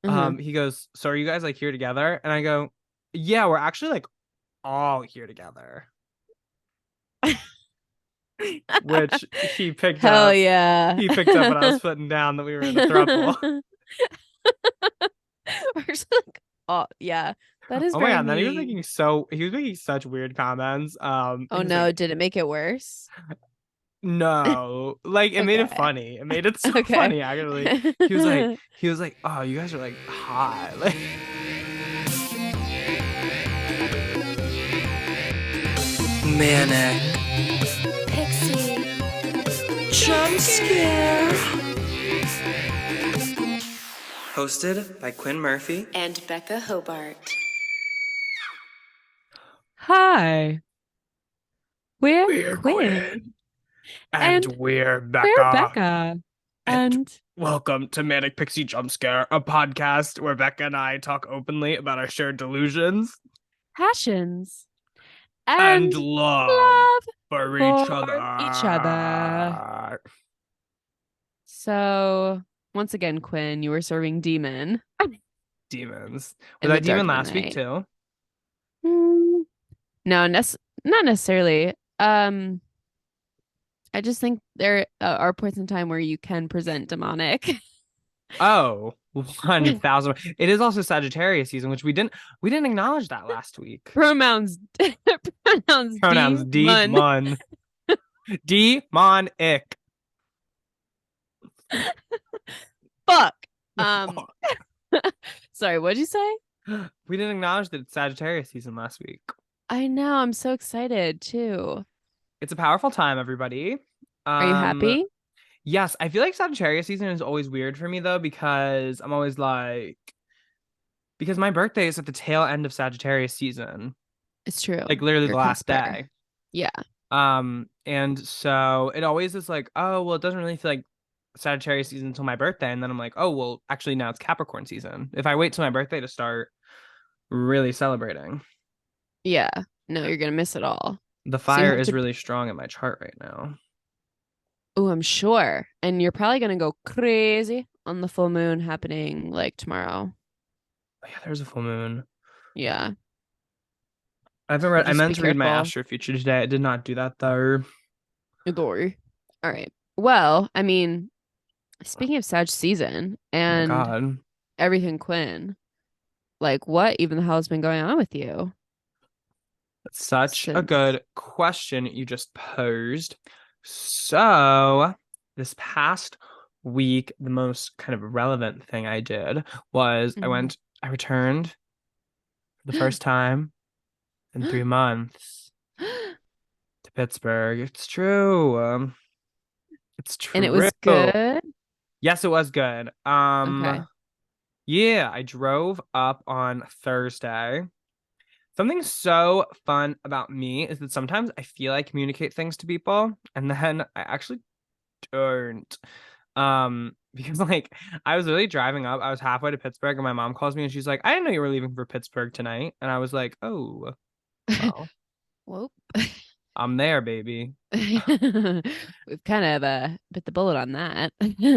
Uh-huh. He goes, so are you guys like here together? And I go, yeah, we're actually like all here together. Which he picked Hell up. yeah. He picked up when I was putting down that we were in a throuple. We're just like, oh yeah, that is Oh my very God. And then mean. he was making such weird comments. Oh He was no, like, did it make it worse? no, like it made it Okay. funny. It made it so Okay. funny, actually. He was like, oh, you guys are like hot. Like, manic. Pixie Jump scare. Hosted by Quinn Murphy. and Becca Hobart. Hi, we're We're Quinn Quinn. And and we're we're Becca. Becca. And And welcome to Manic Pixie Jump Scare, a podcast where Becca and I talk openly about our shared delusions passions and and love love for each for each other. other. So, once again, Quinn, you were serving demon Demons. Was in I the dark demon of the last week night. too? Mm, no, not necessarily. I just think there are points in time where you can present demonic. Oh, 1000. It is also Sagittarius season, which we didn't acknowledge that last week. Pronouns pronouns Pronouns demon. demon. Demonic. Fuck. Um sorry, what'd you say? We didn't acknowledge that it's Sagittarius season last week. I know, I'm so excited too. It's a powerful time, everybody. Are you Um, happy? yes, I feel like Sagittarius season is always weird for me though, because I'm always like, because my birthday is at the tail end of Sagittarius season, It's true. like literally You're the a last cusper. day. Yeah. And so it always is like, oh, well, it doesn't really feel like Sagittarius season until my birthday. And then I'm like, oh, well, actually now it's Capricorn season. If I wait till my birthday to start really celebrating. Yeah. No, you're gonna miss it all. The So you fire have is to, really strong in my chart right now. oh, I'm sure. And you're probably gonna go crazy on the full moon happening like tomorrow. Oh, yeah, there's a full moon. Yeah. I Just be meant to read my careful. astro future today. I did not do that though. Adore. All right. Well, I mean, speaking of Sag season Oh my and God. everything Quinn, like what even the hell has been going on with you That's such a since? good question you just posed. So, this past week, the most kind of relevant thing I did was Mhm. I returned for the first time in 3 months to Pittsburgh. It's true. It's And it was true. good. Yes, it was good. Okay. Yeah, I drove up on Thursday. Something so fun about me is that sometimes I feel I communicate things to people and then I actually don't. Because like I was literally driving up, I was halfway to Pittsburgh and my mom calls me and she's like, I didn't know you were leaving for Pittsburgh tonight. And I was like, oh, well, Whoop. I'm there, baby. We've kind of bit the bullet on that.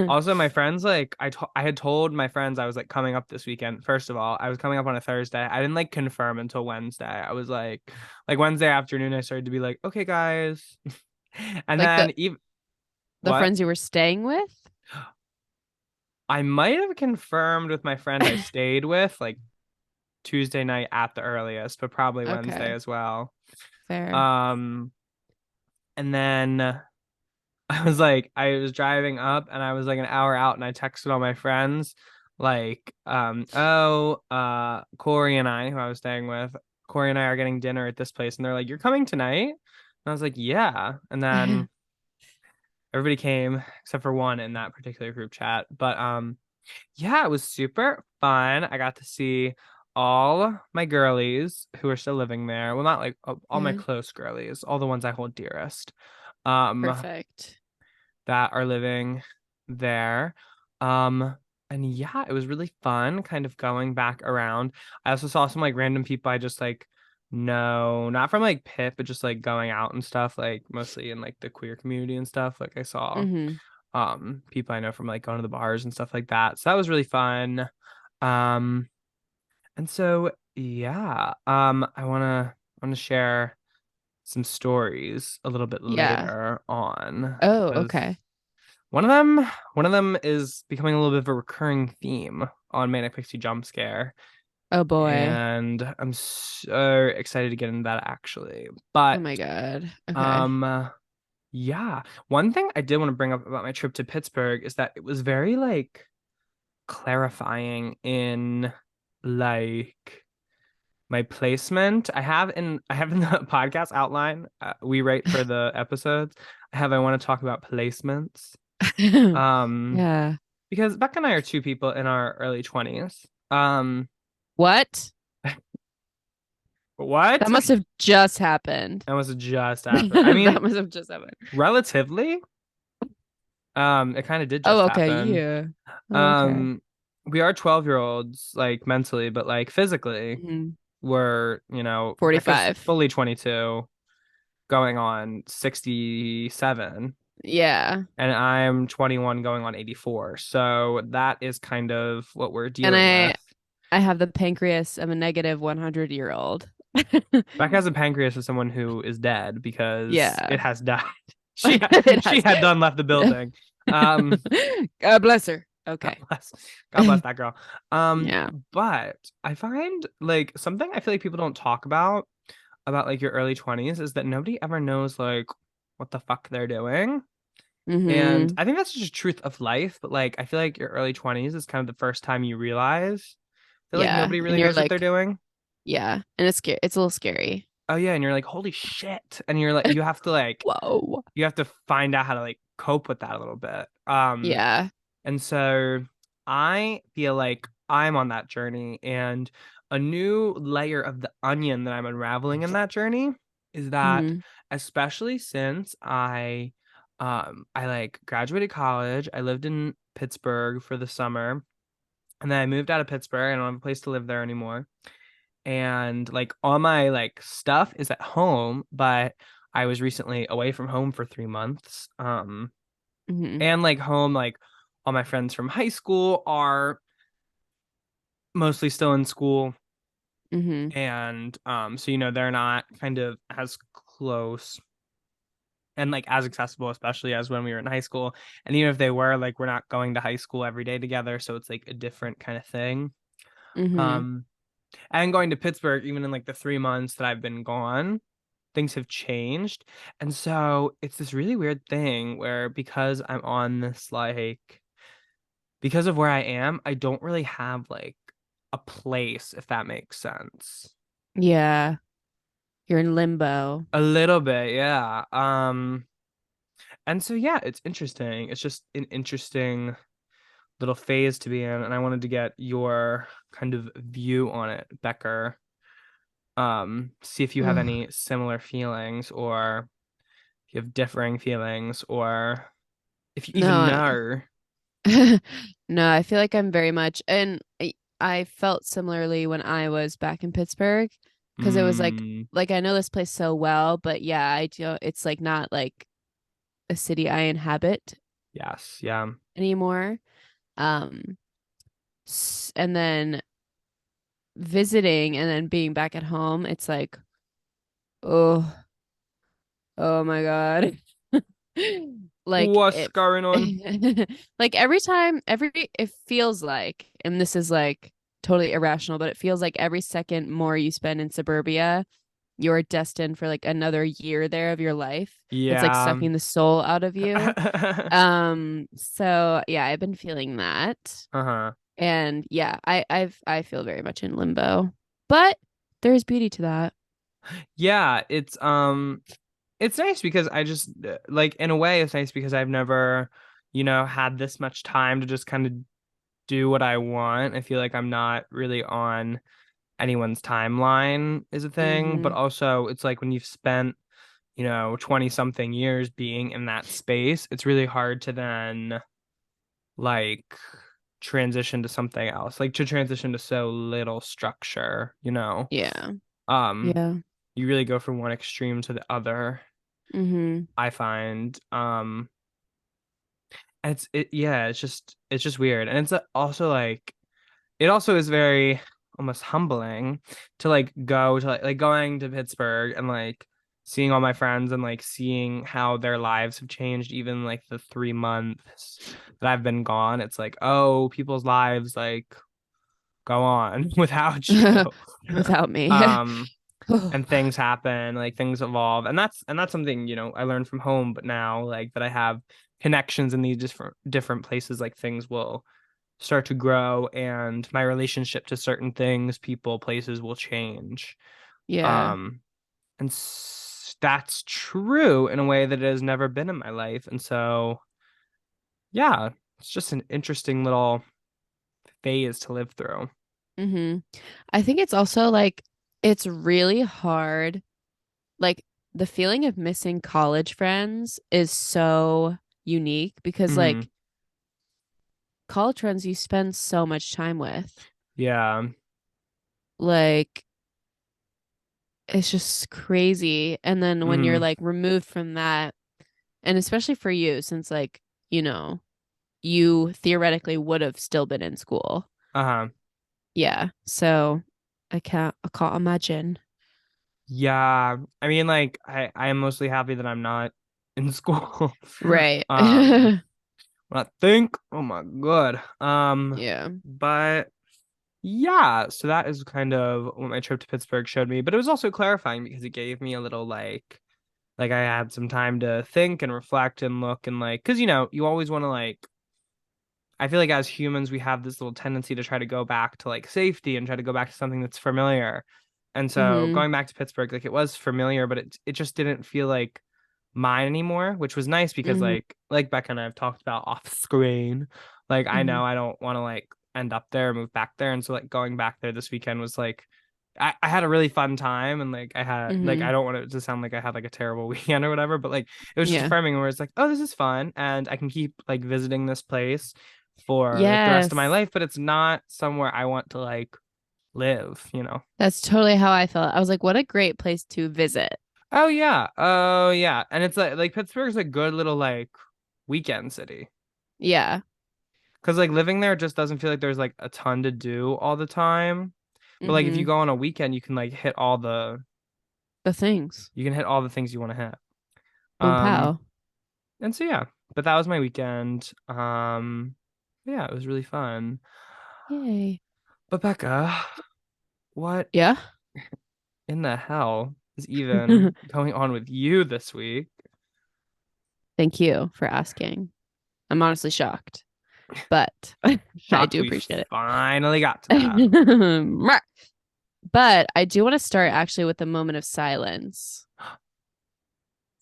Also, my friends, like, I had told my friends I was like coming up this weekend. First of all, I was coming up on a Thursday. I didn't like confirm until Wednesday. I was like Wednesday afternoon, I started to be like, okay, guys. And Like then even the what? friends you were staying with? I might have confirmed with my friend I stayed with like Tuesday night at the earliest, but probably Wednesday Okay, as well. fair. Um, and then I was driving up and I was like an hour out and I texted all my friends like, Corey and I, who I was staying with, Corey and I are getting dinner at this place. And they're like, you're coming tonight? And I was like, yeah. And then everybody came except for one in that particular group chat. But yeah, it was super fun. I got to see all my girlies who are still living there. Well, not like all my Yeah, close girlies, all the ones I hold dearest. Um, perfect. that are living there. Um, and yeah, it was really fun kind of going back around. I also saw some like random people I just like no, not from like Pitt, but just like going out and stuff, like mostly in like the queer community and stuff. Like I saw Hmm. people I know from like going to the bars and stuff like that. So that was really fun. Um, and so yeah, I wanna share some stories a little bit Yeah. later on Oh, because okay. one of them one of them is becoming a little bit of a recurring theme on Manic Pixie Jump Scare, Oh boy. and I'm so excited to get into that actually. Oh But my God. Okay. um yeah, one thing I did want to bring up about my trip to Pittsburgh is that it was very like clarifying in like my placement. I have in the podcast outline we write for the episodes. I want to talk about placements. Um Yeah. because Becca and I are two people in our early 20s. What? What? That must have just happened. That was just after. I mean, That must have just happened. relatively, it kind of did Oh, just okay. happen. Yeah. Okay. Um, we are 12-year-olds, like mentally, but like physically, Mhm. we're, Becca's 45. fully 22, going on 67, Yeah. and I'm 21 going on 84. So that is kind of what we're And dealing I with. I have the pancreas of a negative 100-year-old. Becca has a pancreas of someone who is dead because it Yeah. has died. It She has. had done left the building. Um, God bless her. God Okay. bless. God bless that girl. Yeah. But I find like something I feel like people don't talk about like your early 20s is that nobody ever knows like what the fuck they're doing. And Hmm. I think that's just truth of life, but like I feel like your early 20s is kind of the first time you realize that like Yeah. nobody And really you're knows what they're like, doing. yeah. And it's scary. It's a little scary. Oh yeah, and you're like, holy shit. And you're like Whoa. you have to find out how to like cope with that a little bit. Yeah. And so I feel like I'm on that journey, and a new layer of the onion that I'm unraveling in that journey is that Hmm. especially since I like graduated college, I lived in Pittsburgh for the summer, and then I moved out of Pittsburgh. I don't have a place to live there anymore. And like all my like stuff is at home, but I was recently away from home for 3 months. Hmm. And like home, like all my friends from high school are mostly still in school, Hmm. and so they're not kind of as close and like as accessible, especially as when we were in high school. And even if they were, like, we're not going to high school every day together, so it's like a different kind of thing. Hmm. um and going to Pittsburgh, even in like the 3 months that I've been gone, things have changed. And so it's this really weird thing where because I'm on this like because of where I am, I don't really have like a place, if that makes sense. Yeah. You're in limbo. A little bit, yeah. And so yeah, it's interesting. It's just an interesting little phase to be in, and I wanted to get your kind of view on it, Becker. See if you have Ugh. any similar feelings, or if you have differing feelings, or if you even No, know. no, I feel like I'm very much, and I felt similarly when I was back in Pittsburgh because it was Mm, like I know this place so well, but yeah, I do. It's like not like a city I inhabit yes, yeah. anymore. Um, and then visiting and then being back at home, it's like, oh, oh my God. Like What's it going on? like every time every it feels like, and this is like totally irrational, but it feels like every second more you spend in suburbia, you're destined for like another year there of your life. It's like Yeah. sucking the soul out of you. So yeah, I've been feeling that. Uh-huh. And yeah, I feel very much in limbo. But there's beauty to that. Yeah, it's nice because I just like in a way it's nice because I've never, had this much time to just kind of do what I want. I feel like I'm not really on anyone's timeline is a thing, but Hmm. also it's like when you've spent, 20 something years being in that space, it's really hard to then like transition to something else, like to transition to so little structure. Yeah. Um, Yeah. you really go from one extreme to the other, Hmm. I find. And yeah, it's just weird. And it's also like it also is very almost humbling to like go to like going to Pittsburgh and like seeing all my friends and like seeing how their lives have changed even like the 3 months that I've been gone. It's like, oh, people's lives like go on without you. Without me. Um, and things happen, like things evolve. And that's something, I learned from home, but now like that I have connections in these different places, like things will start to grow and my relationship to certain things, people, places will change. Yeah. Um, and that's true in a way that it has never been in my life. And so, yeah, it's just an interesting little phase to live through. hmm I think it's also like it's really hard. Like the feeling of missing college friends is so unique because Hmm. like college friends you spend so much time with. Yeah. Like it's just crazy. And then when you're Hmm. like removed from that, and especially for you, since like, you know, you theoretically would have still been in school. Uh-huh. Yeah. So I can't imagine. Yeah. I mean, like, I am mostly happy that I'm not in school. Right. Um, when I think, oh my God. Yeah. But yeah, so that is kind of what my trip to Pittsburgh showed me. But it was also clarifying because it gave me a little like I had some time to think and reflect and look and like, because you always want to like I feel like as humans, we have this little tendency to try to go back to like safety and try to go back to something that's familiar. And so hmm going back to Pittsburgh, like it was familiar, but it just didn't feel like mine anymore, which was nice because hmm like Becca and I have talked about off screen. Like I hmm know I don't want to like end up there or move back there. And so like going back there this weekend was like I had a really fun time and like I had like I hmm don't want it to sound like I had like a terrible weekend or whatever, but like it was just Yeah. affirming where it's like, oh, this is fun and I can keep like visiting this place for like the rest of my Yes. life, but it's not somewhere I want to like live. That's totally how I felt. I was like, what a great place to visit. Oh yeah. Oh yeah. And it's like Pittsburgh's a good little like weekend city. Yeah. Cause like living there just doesn't feel like there's like a ton to do all the time. But like if you hmm go on a weekend, you can like The things. you can hit all the things you want to hit. Boom Um pow. and so yeah, but that was my weekend. Yeah, it was really fun. Yay. But Becca, what Yeah. in the hell is even going on with you this week? Thank you for asking. I'm honestly shocked, but I Shocked do we appreciate finally got to that. it. But I do want to start actually with a moment of silence.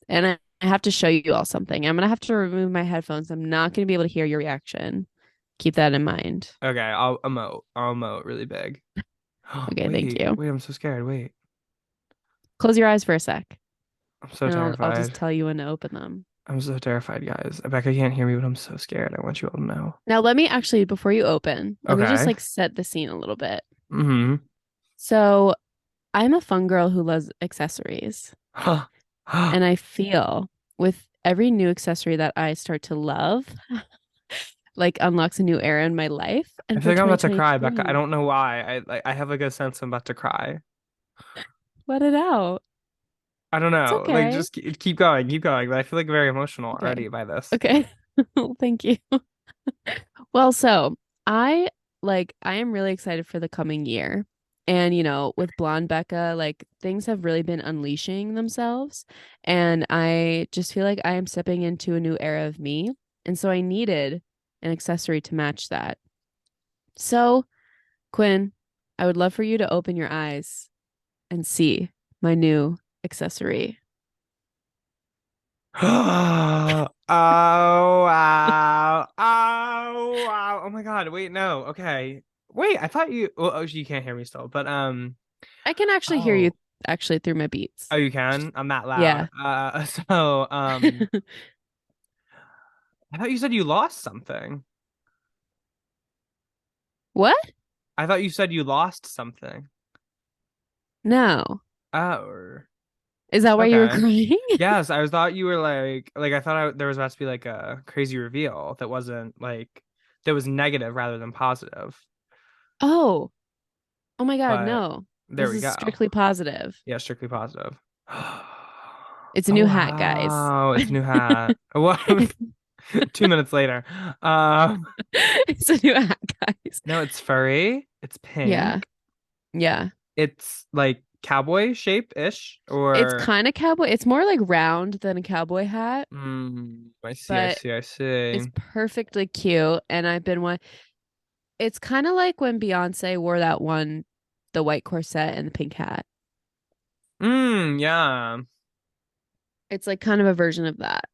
And I have to show you all something. I'm going to have to remove my headphones. I'm not going to be able to hear your reaction. Keep that in mind. Okay, I'll emote. I'll emote really big. Okay, thank Wait, you. wait, I'm so scared. Wait. Close your eyes for a sec, I'm so and I'll just terrified. tell you when to open them. I'm so terrified, guys. Becca can't hear me, but I'm so scared. I want you all to know. Now, let me actually, before you open, let me just Okay. like set the scene a little bit. Mm-hmm. So, I'm a fun girl who loves accessories, and I feel with every new accessory that I start to love, like unlocks a new era in my life. I And feel for like I'm about to cry, Becca. I 2023, don't know why. I have like a sense I'm about to cry. let it out. I don't It's know. Like okay. just keep going, keep going. But I feel like very emotional Okay. already by this. Okay. Thank you. Well, so I am really excited for the coming year. And with Blonde Becca, like things have really been unleashing themselves. And I just feel like I am stepping into a new era of me. And so I needed an accessory to match that. So, Quinn, I would love for you to open your eyes and see my new accessory. Oh wow. Oh wow. Oh my God. Wait, no. Okay. Wait, I thought you well, oh, you can't hear me still. But I can actually hear you oh. actually through my beats. Oh, you can? I'm that loud. Yeah. So I thought you said you lost something. What? I thought you said you lost something. No. Oh. Is that why you were Okay. crying? Yes, I was thought you were like I thought there was about to be like a crazy reveal that wasn't like that was negative rather than positive. Oh, oh my God, But no. there This we is go. strictly positive. Yeah, strictly positive. It's a Oh new hat, guys. wow, it's a new hat. Well, 2 minutes later. Um, It's a new hat, guys. no, it's furry. It's Yeah. pink. Yeah. It's like cowboy shape-ish, It's or kind of cowboy. It's more like round than a cowboy hat, I see, I but see, I see. it's perfectly cute. And I've been one. It's kind of like when Beyonce wore that one, the white corset and the pink hat. Yeah. It's like kind of a version of that.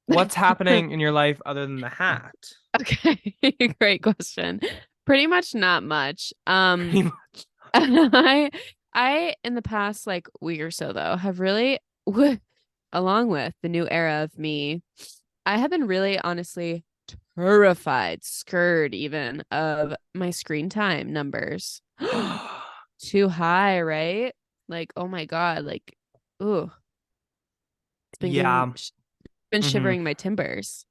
What's happening in your life other than the hat? Okay, great question. Pretty much not much. Pretty much. I I in the past like week or so though have really along with the new era of me, I have been really honestly terrified, scared even of my screen time numbers. Too high, right? Like, oh my God, like, ooh, it's been Yeah. been Mm-hmm. shivering my timbers.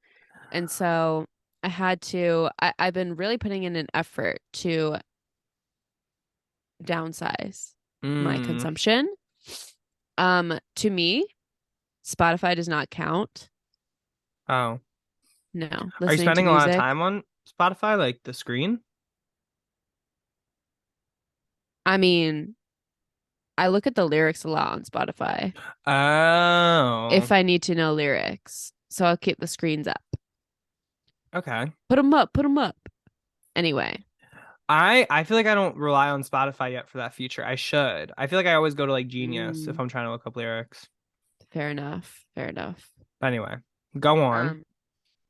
And so I've been really putting in an effort to downsize my Mm. consumption. To me, Spotify does not count. Oh. No, Are you listening to spending a lot of music. time on Spotify, like the screen? I mean, I look at the lyrics a lot on Spotify Oh. if I need to know lyrics. So I'll keep the screens up. Okay. Put them up, put them up. Anyway, I feel like I don't rely on Spotify yet for that feature. I should. I feel like I always go to like Genius if mm, I'm trying to look up lyrics. fair enough. Fair enough. But anyway, go on. Um,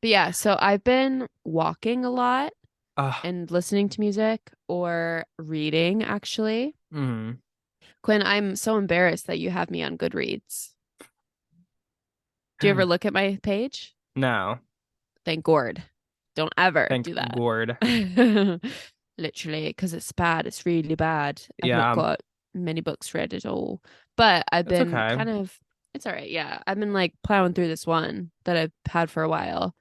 but yeah, so I've been walking a lot Ugh. and listening to music or reading, actually. Mm. Quinn, I'm so embarrassed that you have me on Goodreads. Do you ever look at my page? No. Thank Gord. Don't ever Thank do that. Gord. Literally, because it's bad. It's really bad. I've not Yeah, got many books read at all. But I've it's been okay. kind of, it's all right. Yeah. I've been like plowing through this one that I've had for a while.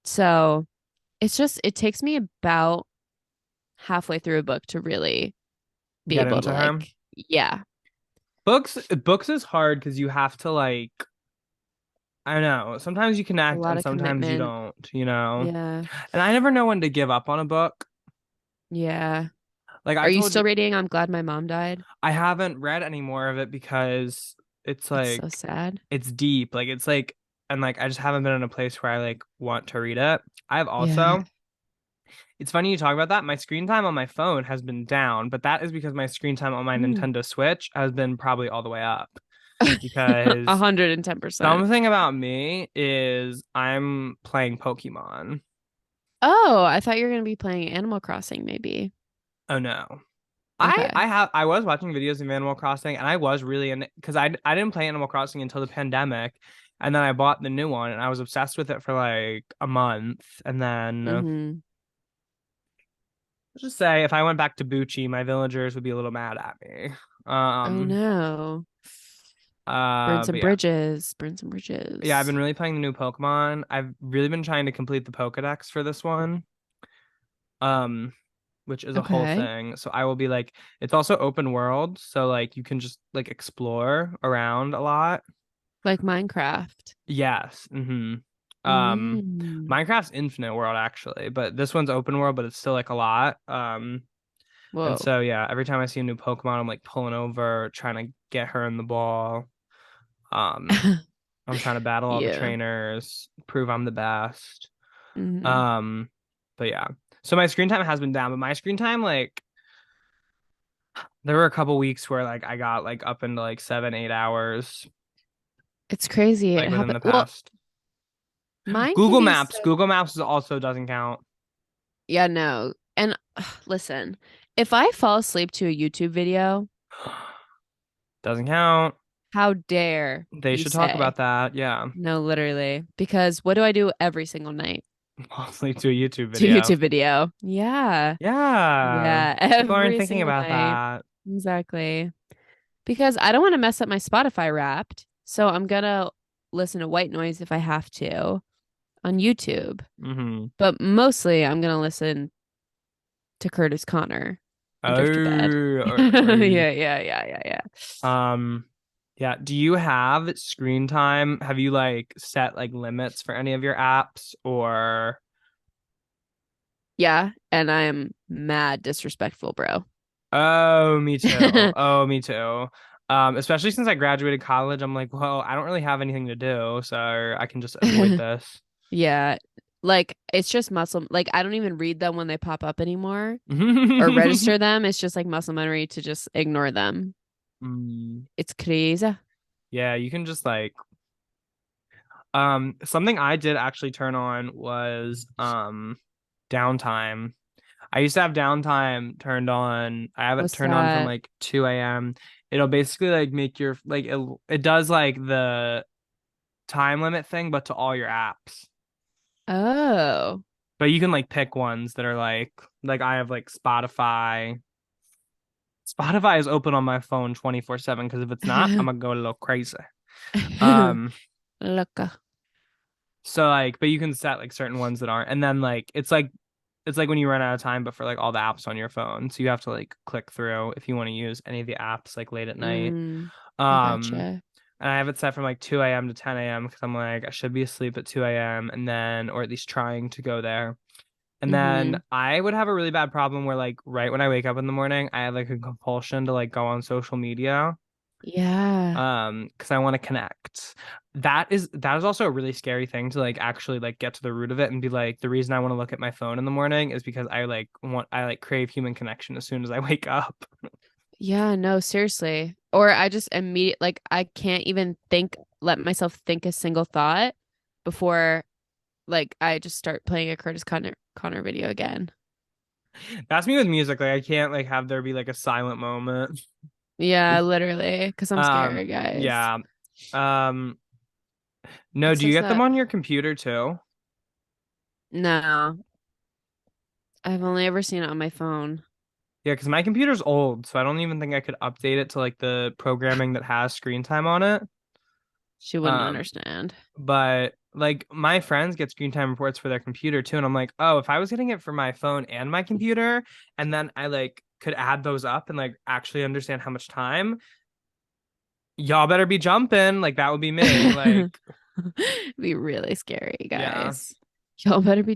So it's just, it takes me about halfway through a book to really be Get able to into like, him. yeah, Books is hard because you have to like I don't know. Sometimes you a connect lot and of sometimes you commitment. don't. Yeah. And I never know when to give up on a book. Yeah. Like I Are you told you, still reading I'm Glad My Mom Died? I haven't read any more of it because it's It's so like sad. it's deep. Like it's like and like I just haven't been in a place where I like want to read it. I've Yeah. also It's funny you talk about that. My screen time on my phone has been down, but that is because my screen time on my Mm. Nintendo Switch has been probably all the way up. Because 110%. something about me is I'm playing Pokemon. Oh, I thought you were going to be playing Animal Crossing, maybe. Oh no. Okay. I was watching videos of Animal Crossing and I was really in because I didn't play Animal Crossing until the pandemic and then I bought the new one and I was obsessed with it for like a month and then Mm-hmm. let's just say if I went back to Bucci, my villagers would be a little mad at me. Oh Um no. Burn some but yeah. bridges. Burn some Yeah, I've bridges. been really playing the new Pokemon. I've really been trying to complete the Pokedex for this one. Um which is a whole Okay. thing. So I will be like it's also open world, so like you can just like explore around a lot. Like Minecraft. Yes. Mm. Minecraft's infinite world actually, but this one's open world, but it's still like a lot. And Whoa. so yeah, every time I see a new Pokemon, I'm like pulling over, trying to get her in the ball. Um, I'm trying to battle all the Yeah. trainers, prove I'm the best. Hmm. Um, but yeah. So my screen time has been down, but my screen time, like, there were a couple weeks where like I got like up into like 7, 8 hours, It's crazy. It like within happened. the Well, past. mine can Google be Maps. so. Google Maps also doesn't count. Yeah, no. And listen, if I fall asleep to a YouTube video, Doesn't count. how dare They you should talk say? about that. Yeah. No, literally. Because what do I do every single night? Mostly to a YouTube To video. YouTube video. Yeah. Yeah. Yeah. People aren't Every thinking single about night. that. Exactly. Because I don't want to mess up my Spotify Wrapped. So I'm gonna listen to white noise if I have to on YouTube. Hmm. But mostly I'm gonna listen to Curtis Connor and Drift to Bed. Yeah, yeah, yeah, yeah, yeah. um yeah, do you have screen time? Have you like set like limits for any of your apps or Yeah, and I'm mad disrespectful, bro. Oh, me too. Oh, me too. Especially since I graduated college, I'm like, well, I don't really have anything to do, so I can just avoid this. Yeah. Like it's just muscle like I don't even read them when they pop up anymore or register them. It's just like muscle memory to just ignore them. Mm, It's crazy. yeah, you can just like something I did actually turn on was downtime. I used to have downtime turned on. I have it What's turned on from that? like 2 a.m. It'll basically like make your like it does like the time limit thing, but to all your apps. Oh. But you can like pick ones that are like I have like Spotify. Spotify is open on my phone 24/7 because if it's not, I'm gonna go a little crazy. Um Look. so like but you can set like certain ones that aren't and then like it's like when you run out of time but for like all the apps on your phone. So you have to like click through if you want to use any of the apps like late at night. Mm, I Um gotcha. and I have it set from like 2 a.m. to 10 a.m. because I'm like I should be asleep at 2 a.m. and then or at least trying to go there. And then Mm-hmm. I would have a really bad problem where like right when I wake up in the morning, I have like a compulsion to like go on social media Yeah. because I want to connect. That is also a really scary thing to like actually like get to the root of it and be like the reason I want to look at my phone in the morning is because I like crave human connection as soon as I wake up. Yeah, no, seriously. Or I just immediate like I can't even let myself think a single thought before like I just start playing a Curtis Connor video again. That's me with music. Like I can't like have there be like a silent moment. Yeah, literally, because I'm Um scared, guys. yeah. Um no, It's do you such get them that on your computer too? no, I've only ever seen it on my phone. Yeah, because my computer's old, so I don't even think I could update it to like the programming that has screen time on it. She wouldn't Um, understand. but like my friends get screen time reports for their computer too, and I'm like, oh, if I was getting it for my phone and my computer, and then I like could add those up and like actually understand how much time, y'all better be jumping. Like that would be me. Like, Be really scary, yeah. guys. Y'all better be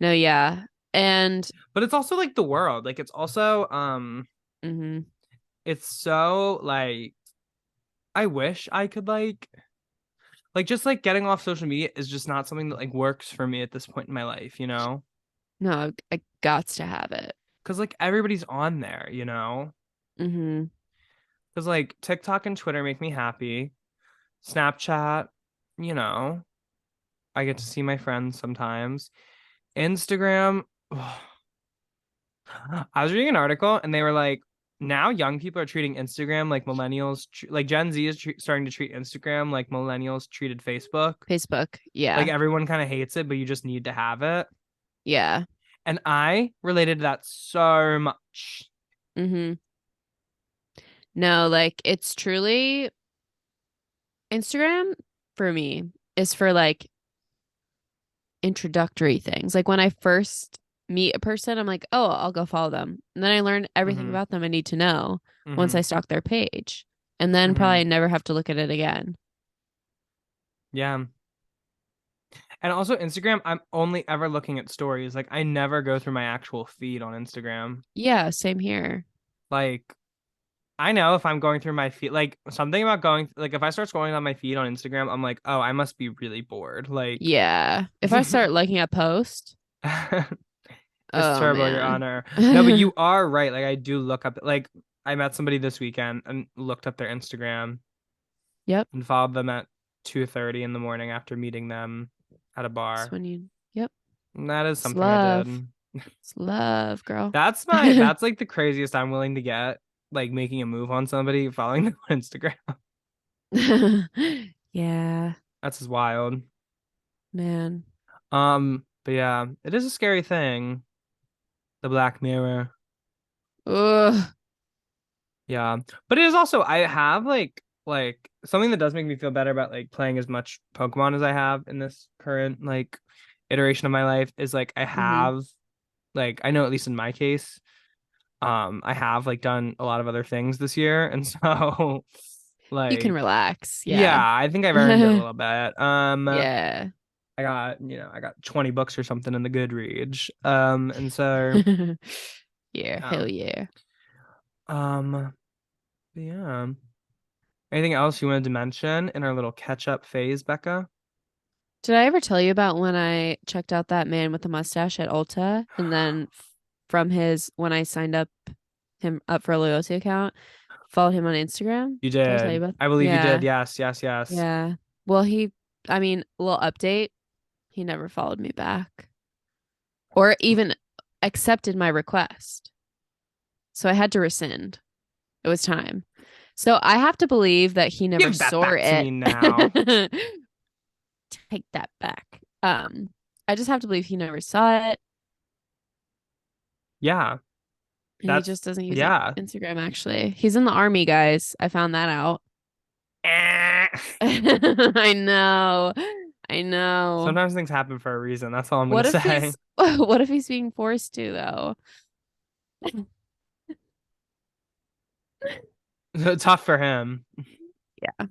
no, yeah. And But it's also like the world. Like it's also hmm it's so like I wish I could like just like getting off social media is just not something that like works for me at this point in my life, you know? no, I gots to have it. Because like everybody's on there, you know? Hmm Because like TikTok and Twitter make me happy. Snapchat, you know, I get to see my friends sometimes. Instagram, I was reading an article and they were like, now young people are treating Instagram like millennials, like Gen Z is starting to treat Instagram like millennials treated Facebook. Facebook. Like Yeah. everyone kind of hates it, but you just need to have it. Yeah. And I related to that so much. hmm No, like it's truly Instagram for me is for like introductory things. Like when I first meet a person, I'm like, oh, I'll go follow them. And then I learn everything Mm-hmm. about them I need to know once Mm-hmm. I stalk their page. And then Mm-hmm. probably never have to look at it again. Yeah. And also Instagram, I'm only ever looking at stories. Like I never go through my actual feed on Instagram. Yeah, same here. Like I know if I'm going through my feed, like something about going, like if I start scrolling on my feed on Instagram, I'm like, oh, I must be really bored. Like, Yeah. If I it's start liking a post, oh terrible, Your man. Honor. No, but you are right. Like I do look up, like I met somebody this weekend and looked up their Instagram Yep. and followed them at 2:30 in the morning after meeting them at a It's bar. when you, yep. And that is It's something I love. did. It's love, girl. That's like the craziest I'm willing to get, like making a move on somebody, following them on Instagram. Yeah, That's just wild. man. But yeah, it is a scary thing, the Black Mirror. Ugh. Yeah. But it is also I have like something that does make me feel better about like playing as much Pokemon as I have in this current like iteration of my life is like I hmm have Like I know at least in my case, I have like done a lot of other things this year, and so You can like relax. yeah, Yeah. I think I've earned it a little bit. Yeah. I got 20 books or something in the Goodreads. And so Yeah, yeah. hell yeah. Um, yeah. Anything else you wanted to mention in our little catch up phase, Becca? Did I ever tell you about when I checked out that man with the mustache at Ulta and then from his when I signed him up for a loyalty account, followed him on Instagram? You Did I tell you did. about? I believe you did. Yeah. Yes, yes, yes. Yeah. Well, I mean, a little update, he never followed me back or even accepted my request. So I had to rescind. It was time. So I have to believe that he never Give that saw back to it. me now. Take that back. I just have to believe he never saw it Yeah. and he That's just doesn't use yeah. Instagram actually. He's in the army, guys. I found that out. Eh. I know. I know. Sometimes things happen for a reason. That's all I'm gonna What if say. he's what if he's being forced to though? Tough for him. Yeah.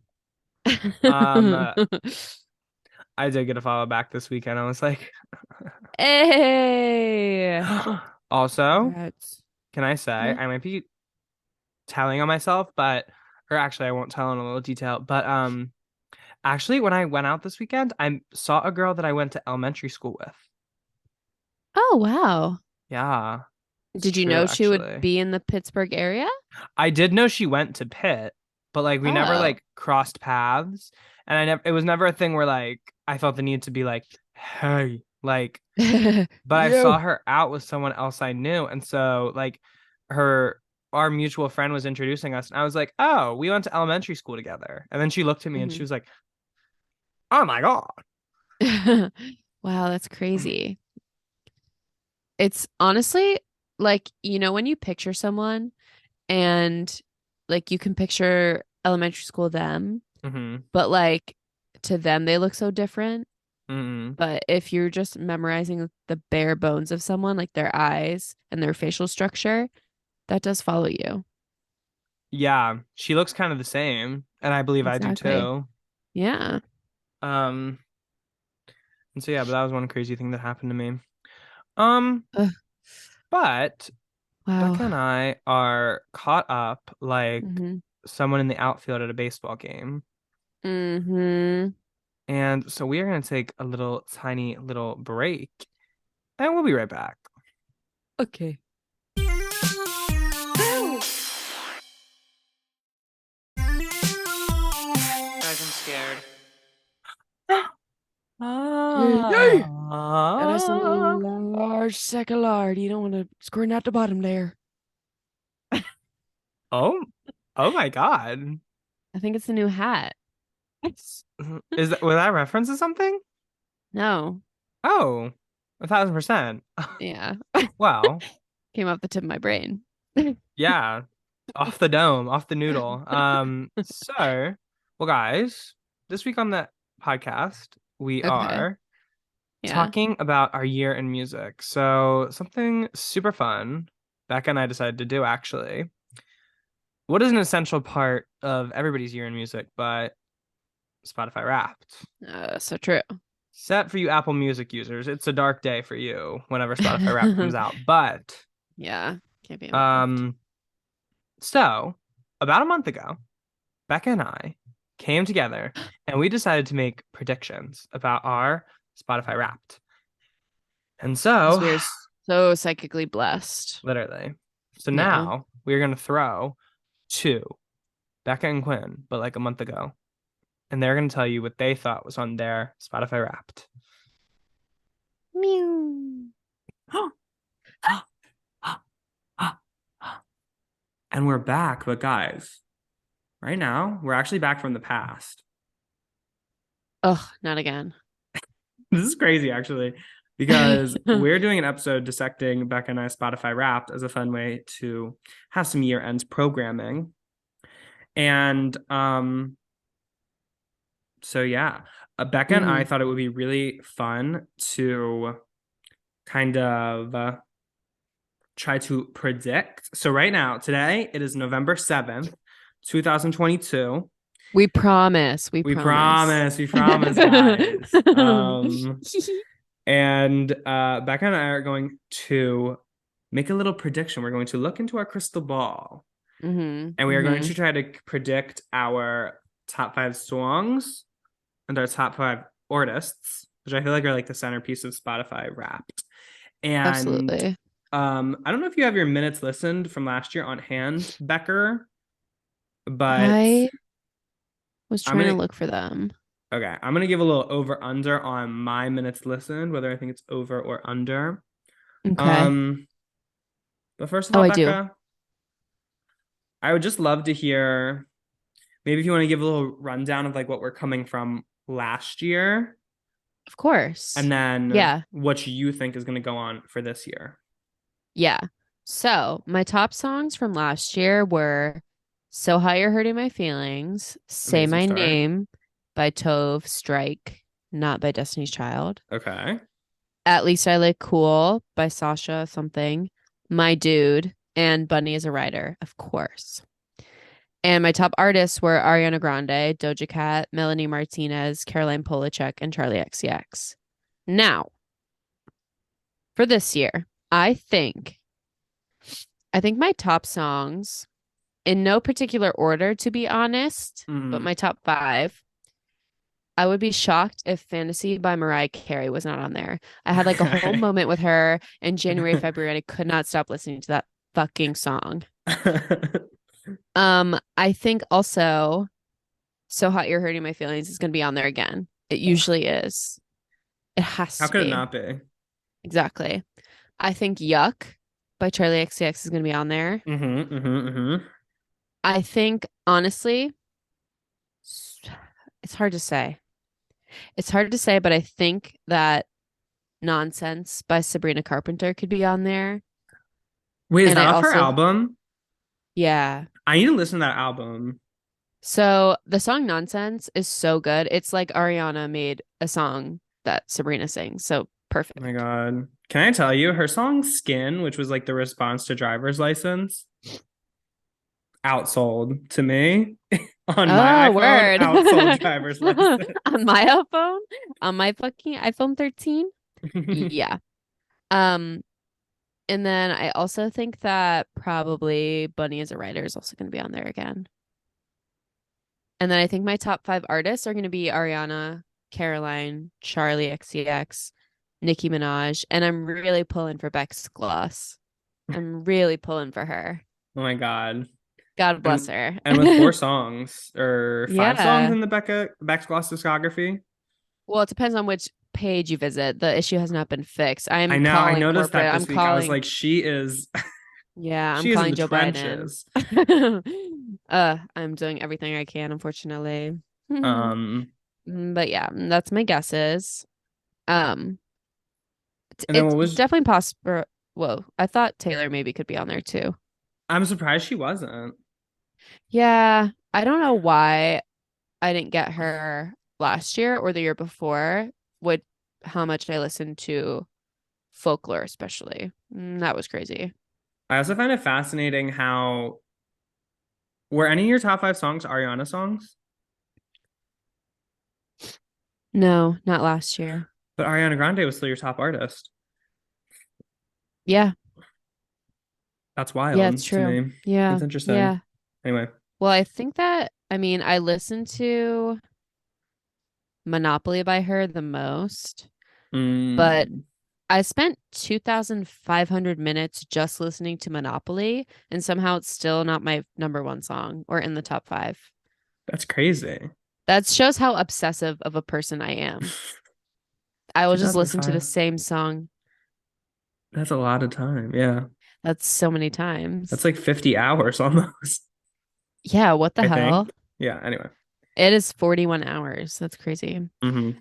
Um, I did get a follow back this weekend. I was like, Hey. also, Congrats. can I say Yeah. I might be telling on myself, but or actually I won't tell in a little detail, but actually when I went out this weekend, I saw a girl that I went to elementary school with. Oh, wow. Yeah, it's Did you true know she would actually. be in the Pittsburgh area? I did know she went to Pitt, but like we never Oh. like crossed paths, and I never it was never a thing where like I felt the need to be like, hey, like but I saw You. her out with someone else I knew. And so like her our mutual friend was introducing us and I was like, "Oh, we went to elementary school together." And then she looked at me and she Mhm. was like, "Oh my God." Wow, that's crazy. It's honestly like, when you picture someone and like you can picture elementary school them, Mm-hmm. but like to them they look so different. Mm-hmm. But if you're just memorizing the bare bones of someone, like their eyes and their facial structure, that does follow you. Yeah, she looks kind of the same, and I believe I do Exactly. too. Yeah. Um, and so yeah, but that was one crazy thing that happened to me. Um, Ugh, but wow. Becca and I are caught up like Hmm. someone in the outfield at a baseball game. Hmm. And so we are going to take a little tiny little break and we'll be right back. Okay. Guys, I'm scared. Yay! That is a Ah. large sack of lard. You don't want to squirt out the bottom there. Oh, oh my God. I think it's a new hat. Is that was that reference to something? No. Oh, 1,000%. Yeah. Well, Came off the tip of my brain. yeah. Off the dome, off the noodle. Well, guys, this week on the podcast, we Okay. are Yeah. talking about our year in music. So, something super fun Becca and I decided to do actually. What is an essential part of everybody's year in music but Spotify Wrapped? So true. Set for you Apple Music users, it's a dark day for you whenever Spotify Wrapped comes out. But Yeah. Can't be involved. um so about a month ago, Becca and I came together and we decided to make predictions about our Spotify Wrapped. And Because so, we're so psychically blessed. literally, so Yeah. now we're going to throw to Becca and Quinn, but like a month ago. And they're going to tell you what they thought was on their Spotify Wrapped. Mew. And we're back, but guys, right now, we're actually back from the past. Ugh, not again. This is crazy, actually, because we're doing an episode dissecting Becca and I Spotify Wrapped as a fun way to have some year ends programming. And so yeah, Becca and I Mhm. thought it would be really fun to kind of try to predict. So right now, today, it is November 7th, 2022. We promise. We We promise. promise, we promise, guys. And Becca and I are going to make a little prediction. We're going to look into our crystal ball and we are going to try to predict our top 5 songs and our top 5 artists, which I feel like are like the centerpiece of Spotify Wrapped. And Absolutely. I don't know if you have your minutes listened from last year on hand, Becker, but I was I'm trying to gonna look for them. okay, I'm gonna give a little over under on my minutes listened, whether I think it's over or under. Okay. But first of Oh, all, I do. Becca, I would just love to hear maybe if you want to give a little rundown of like what we're coming from last year, Of course. and then Yeah. what you think is gonna go on for this year. Yeah. So my top songs from last year were So High You're Hurting My Feelings, Say Amazing My start. Name by Tove, Strike, not by Destiny's Child. Okay. At Least I Look Cool by Sasha something, My Dude, and Bunny is a Writer, of course. And my top artists were Ariana Grande, Doja Cat, Melanie Martinez, Caroline Polachek, and Charlie XCX. Now, for this year, I think my top songs, in no particular order, to be honest, but my top 5, I would be shocked if Fantasy by Mariah Carey was not on there. I had like a whole Okay. moment with her in January, February, and I could not stop listening to that fucking song. I think also So Hot You're Hurting My Feelings is going to be on there again. It usually is. It has How to could it be. not be? Exactly. I think Yuck by Charlie XCX is going to be on there. I think, honestly, it's hard to say. It's hard to say, but I think that Nonsense by Sabrina Carpenter could be on there. Wait, is And that I off her also, album? yeah. I need to listen to that album. So the song Nonsense is so good. It's like Ariana made a song that Sabrina sings. So Oh my perfect. God. Can I tell you, her song Skin, which was like the response to Driver's License, outsold to me on my Oh, iPhone, word. outsold Driver's License. On my iPhone, on my fucking iPhone 13. Yeah. Um, and then I also think that probably Bunny as a Writer is also going to be on there again. And then I think my top 5 artists are going to be Ariana, Caroline, Charlie XCX, Nicki Minaj, and I'm really pulling for Beck's Gloss. I'm really pulling for her. Oh my God. God bless And her. and with 4 songs or 5 songs Yeah. in the Beck's Gloss discography. Well, it depends on which page you visit. The issue has not been fixed. I I'm know, I calling noticed that corporate. I'm this week. I was calling. like, she is Yeah, I'm she is in calling the Joe Biden. trenches. I'm doing everything I can, unfortunately. Um, But yeah, that's my guesses. Um, and then it's what was definitely possible. Whoa, I thought Taylor maybe could be on there too. I'm surprised she wasn't. Yeah, I don't know why I didn't get her last year or the year before with how much I listened to folklore, especially. That was crazy. I also find it fascinating how were any of your top 5 songs Ariana songs? No, not last year. But Ariana Grande was still your top artist. Yeah, That's yeah, it's wild to true. me. Yeah, That's interesting. yeah. Anyway. Well, I think that, I mean, I listened to Monopoly by her the most, but Mm, I spent 2,500 minutes just listening to Monopoly, and somehow it's still not my number 1 song or in the top 5. that's crazy. That shows how obsessive of a person I am. I will just listen to the 2005. same song. That's a lot of time. Yeah. That's so many That's times. like 50 hours almost, Yeah, what the I hell? think. Yeah, anyway. It is 41 hours. That's crazy. Hmm.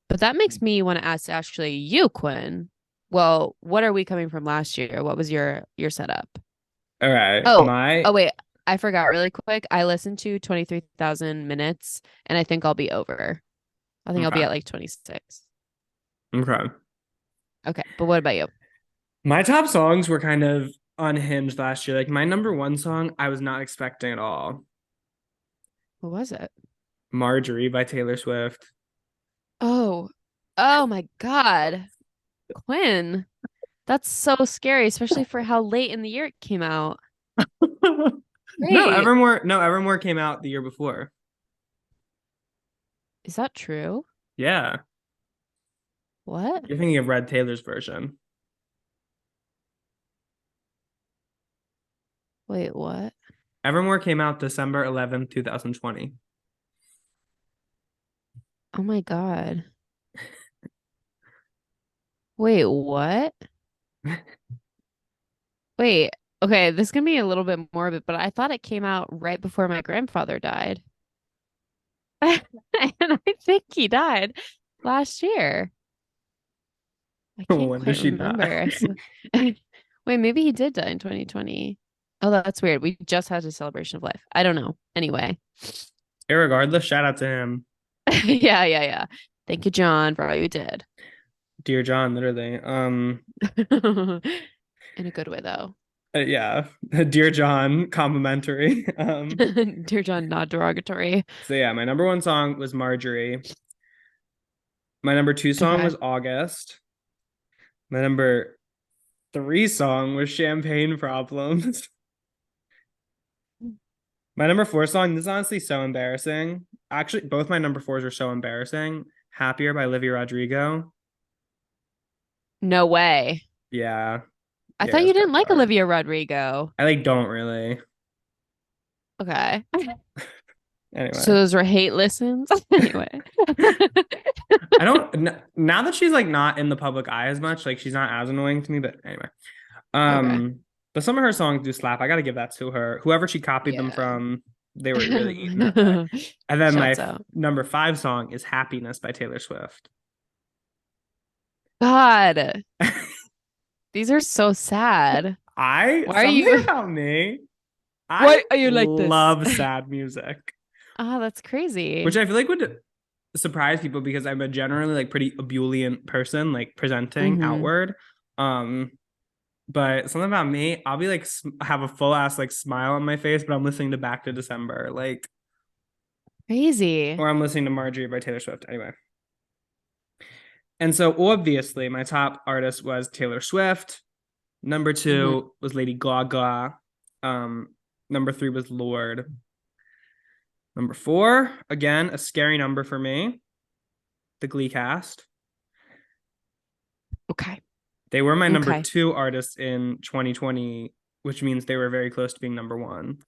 But that makes me want to ask actually you, Quinn. Well, what are we coming from last year? What was your setup? All right. Oh, My oh wait, I forgot really quick. I listened to 23,000 minutes and I think I'll be over. I think I'll be okay. at like 26. Okay. Okay, but what about you? My top songs were kind of unhinged last year. Like my number one song, I was not expecting at all. What was it? Marjorie by Taylor Swift. Oh, oh my God. Quinn. That's so scary, especially for how late in the year it came out. No, Wait, Evermore. No, Evermore came out the year before. is that true? Yeah. What? You're thinking of Red Taylor's version. Wait, what? Evermore came out December 11th, 2020. Oh my God. Wait, what? Wait, okay, this can be a little bit morbid, but I thought it came out right before my grandfather died. And I think he died last year. I can't When did quite she die? remember. Wait, maybe he did die in 2020. Oh, that's weird. We just had a celebration of life. I don't know. Anyway. Irregardless, shout out to him. Yeah, yeah, yeah. Thank you, John, for all you did. Dear John, literally. In a good way, though. Yeah. Dear John, complimentary. Dear John, not derogatory. So yeah, my number one song was Marjorie. My number two song Okay. was August. My number three song was Champagne Problems. My number four song, this is honestly so embarrassing. Actually, both my number fours are so embarrassing. Happier by Olivia Rodrigo. No way. Yeah. I Yeah, thought it's you kind didn't of like hard. Olivia Rodrigo. I like don't really. Okay. So Anyway. those were hate listens. Anyway. I don't now that she's like not in the public eye as much, like she's not as annoying to me, but anyway. Okay. But some of her songs do slap. I gotta give that to her. Whoever she copied them Yeah. from, they were really eating that day. And then my Shuts out. number five song is Happiness by Taylor Swift. God, these are so sad. I Why are something you about me. I why are you like this? love sad music, Oh, that's which crazy. I feel like would surprise people because I'm a generally like pretty ebullient person, like presenting Mm-hmm. outward. Um, but something about me, I'll be like have a full ass like smile on my face, but I'm listening to Back to December, like, Crazy. or I'm listening to Marjorie by Taylor Swift. Anyway, and so obviously my top artist was Taylor Swift. Number Mm-hmm. two was Lady Gaga. Um, number three was Lord. Number four, again, a scary number for me, the Glee cast. Okay. They were my number Okay. two artists in 2020, which means they were very close to being number one.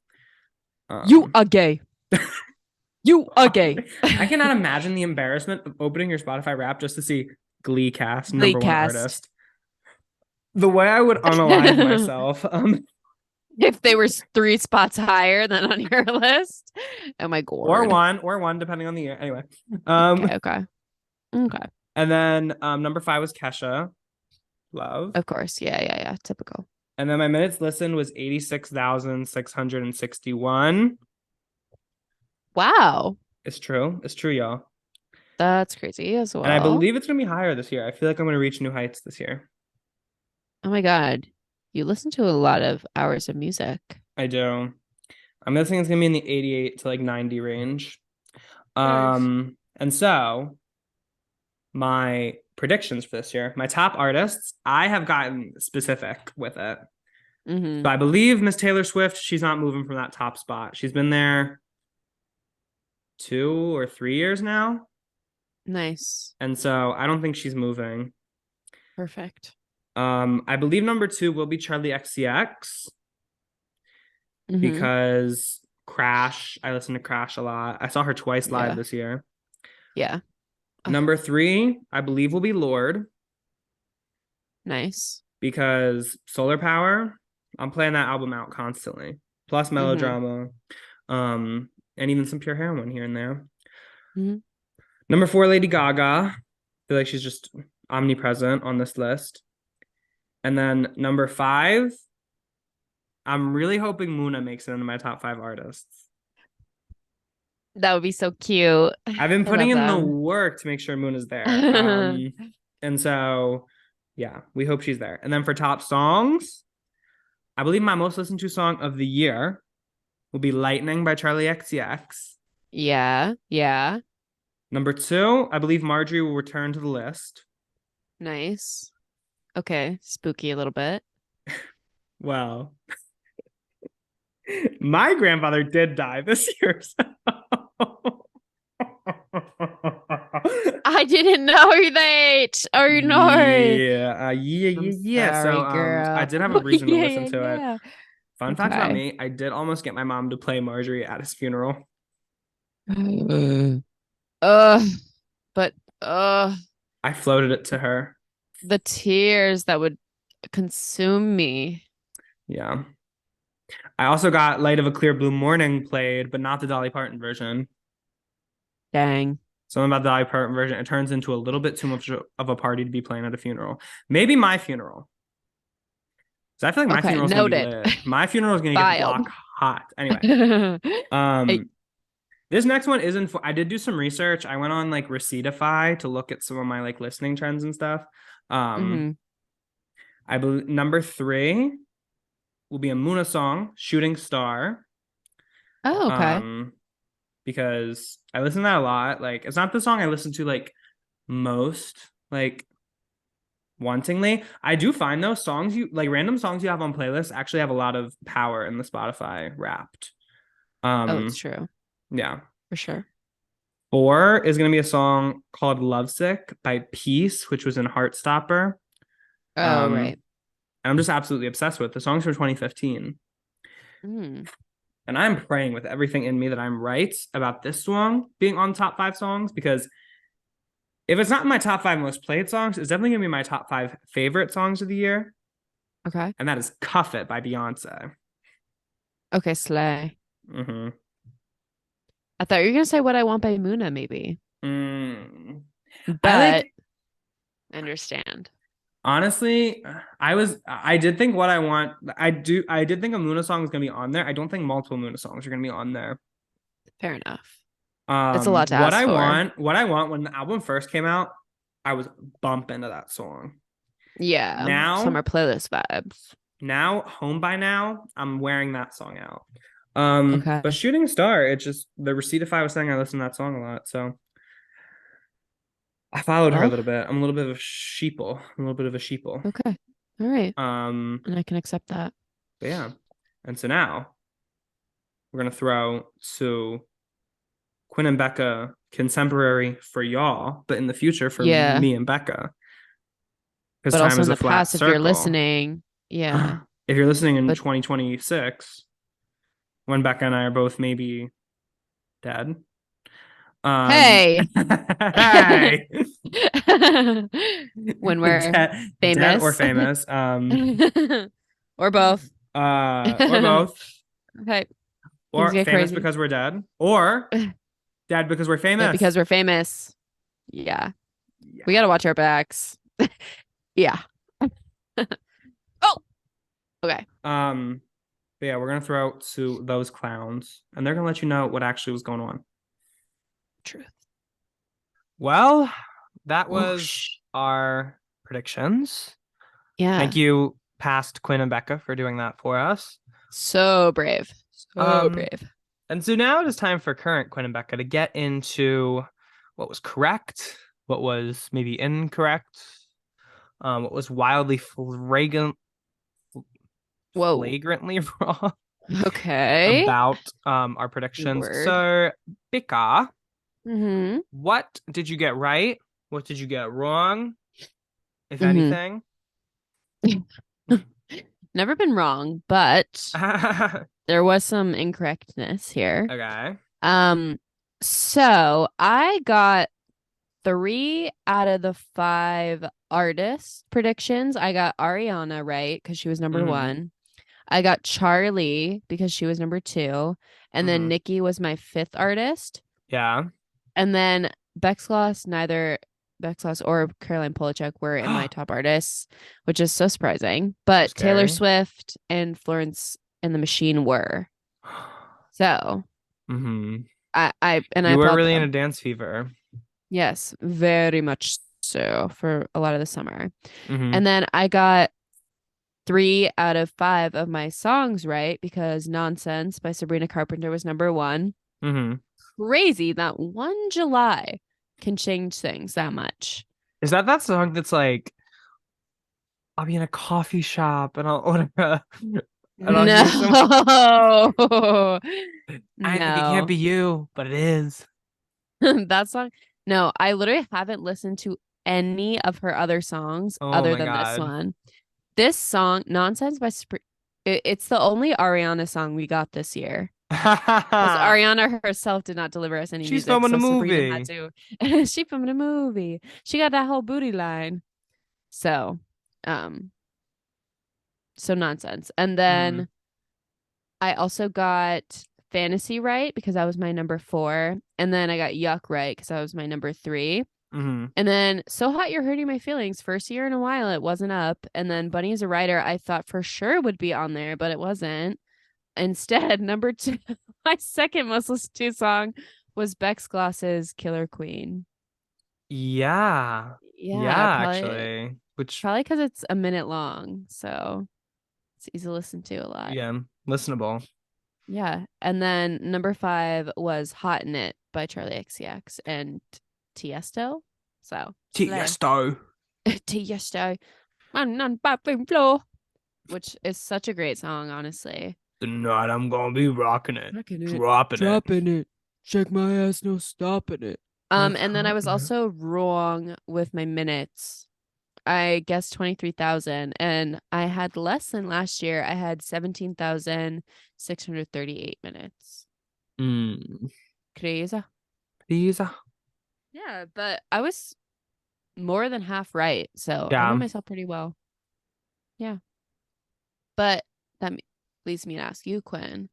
You Um, are gay. You are gay. I cannot imagine the embarrassment of opening your Spotify rap just to see Glee cast Glee number one cast. artist. The way I would unalive myself. If they were three spots higher than on your list. Oh my God. or one, depending on the year. Anyway. Okay, okay. Okay. And then number five was Kesha. Love. Of course. Yeah, yeah, yeah. Typical. And then my minutes listened was 86,661. Wow. It's true. It's true, y'all. That's crazy as And I well. believe it's gonna be higher this year. I feel like I'm gonna reach new heights this year. Oh my God. You listen to a lot of hours of music. I do. I'm guessing it's gonna be in the 88 to like 90 range. Nice. And so my predictions for this year, my top artists, I have gotten specific with it. Mm-hmm. So I believe Miss Taylor Swift, she's not moving from that top spot. She's been there 2 or 3 years now. Nice. And so I don't think she's moving. Perfect. I believe number two will be Charlie XCX Mm-hmm. because Crash, I listen to Crash a lot. I saw her twice live Yeah. this year. Yeah. Ugh, Number three, I believe will be Lord nice. because Solar Power, I'm playing that album out constantly. Plus Mm-hmm. Melodrama, and even some Pure Heroine here and there. Mm-hmm. Number four, Lady Gaga. I feel like she's just omnipresent on this list. And then number five, I'm really hoping Muna makes it into my top five artists. That would be so cute. I've been I putting love in the them. work to make sure Muna's there. And so Yeah, we hope she's there. And then for top songs, I believe my most listened to song of the year will be Lightning by Charlie XCX. Yeah. Yeah. Number 2, I believe Marjorie will return to the list. Nice. Okay. Spooky a little bit. Well, my grandfather did die this year. So. I didn't know that. Oh no. I'm Yeah. So, sorry, I girl. did have a reason to Yeah, listen yeah, to it. yeah. Fun fact about Okay. me: I did almost get my mom to play Marjorie at his funeral. Ugh. But ugh, I floated it to her. the tears that would consume me. Yeah. I also got Light of a Clear Blue Morning played, but not the Dolly Parton version. Dang. Something about the Dolly Parton version, it turns into a little bit too much of a party to be playing at a funeral. Maybe my funeral. So I feel like my Okay, funeral is gonna be noted. lit. My funeral is gonna get the Filed. block hot. Anyway, Hey, this next one isn't. I did do some research. I went on like Receiptify to look at some of my like listening trends and stuff. mhm. I believe number 3 will be a Muna song, "Shooting Star." Oh, okay. Because I listen to that a lot. Like, it's not the song I listen to like most, like wantingly. I do find those songs you like random songs you have on playlists actually have a lot of power in the Spotify Wrapped. Oh, it's Um, true. yeah. For sure. 4 is gonna be a song called "Lovesick" by Peace, which was in Heartstopper. Oh, Um, right. and I'm just absolutely obsessed with the songs from 2015. Mm, And I'm praying with everything in me that I'm right about this song being on top 5 songs, because if it's not in my top 5 most played songs, it's definitely gonna be my top 5 favorite songs of the year. okay. And that is "Cuff It" by Beyonce. Okay, slay. Mm-hmm. I thought you were gonna say What I Want by Muna, maybe. Mm. I But like, understand. honestly, I did think "What I Want," I did think a Muna song was gonna be on there. I don't think multiple Muna songs are gonna be on there. Fair enough. It's a lot to What ask I for. Want, What I Want, when the album first came out, I was bumping to that song. Yeah. Now, Summer playlist vibes. Home by Now, I'm wearing that song out. Okay. But "Shooting Star," it's just the Receiptify was saying I listen to that song a lot, so I followed her a Well, little bit. I'm a little bit of a sheeple. I'm a little bit of a sheeple. okay. All right. Um, And I can accept that. but yeah. And so now we're gonna throw to Quinn and Becca contemporary for y'all, but in the future for Yeah. me and Becca. Because But time also is in a the flat past, if you're circle. listening, yeah. If you're listening in But 2026, when Becca and I are both maybe dead. Um hey, hey. when we're Dead or famous, famous. or both. Or both. Okay. Things Or get famous crazy. because we're dead. Or dead because we're famous. Because we're famous. Yeah. We Yeah. got to watch our backs. Yeah. Oh, okay. But yeah, we're gonna throw out to those clowns, and they're gonna let you know what actually was going on. Truth. Well, that was Whoosh. our predictions. Yeah. Thank you, past Quinn and Becca, for doing that for us. So brave. So Um, brave. and so now it is time for current Quinn and Becca to get into what was correct, what was maybe incorrect, what was wildly Whoa. flagrantly wrong Okay. about our predictions. Keyword. So, Becca, Mm-hmm. what did you get right? What did you get wrong, if Mm-hmm. anything? Never been wrong, but there was some incorrectness here. Okay. Um, so I got 3 out of the 5 artist predictions. I got Ariana right because she was number Mm-hmm. 1. I got Charlie because she was number 2. And then Mm-hmm. Nikki was my 5th artist. Yeah. And then neither Bexlos or Caroline Polachek were in my top artists, which is so surprising. So But Taylor scary. Swift and Florence and the Machine were. So Mm-hmm. I You were applaud really in them. a dance fever. Yes, very much to for a lot of the summer. Mm-hmm. And then I got 3 out of 5 of my songs right because Nonsense by Sabrina Carpenter was number one. Mm-hmm. Crazy that one July can change things that much. Is that song that's like, I'll be in a coffee shop and I'll order and I'll hear some. No. I think it can't No. be you, but it is. That song. No, I literally haven't listened to any of her other songs Oh other my than this God. one. This song, Nonsense by it's the only Ariana song we got this year. Because Ariana herself did not deliver us any She's music, filming a so Sabrina had movie. to. She filmed a movie. She got that whole booty line. So, um, so Nonsense. And Mm-hmm. then I also got Fantasy right because that was my number 4. And then I got Yuck right because that was my number 3. Mm-hmm. And then So Hot You're Hurting My Feelings, first year in a while, it wasn't up. And then Bunny is a Writer, I thought for sure would be on there, but it wasn't. Instead, number 2, my second most listened to song was Bex Gloss's Killer Queen. Yeah. Yeah, Yeah, probably actually. Which, probably because it's a minute long, so it's easy to listen to a lot. yeah, listenable. Yeah. And then number 5 was Hot in It by Charlie XCX and Tiesto. So slay. Tiesto. Tiesto. Man, popping floor. Which is such a great song, honestly. Tonight I'm gonna be rocking it. Rocking it. Dropping it. Dropping it. Shake my ass, no stopping it. And then I was also wrong with my minutes. I guessed 23,000 and I had less than last year. I had 17,638 minutes. Mm. Crazy. These. Yeah, but I was more than half right. So I know Yeah. myself pretty well. Yeah. But that leads me to ask you, Quinn,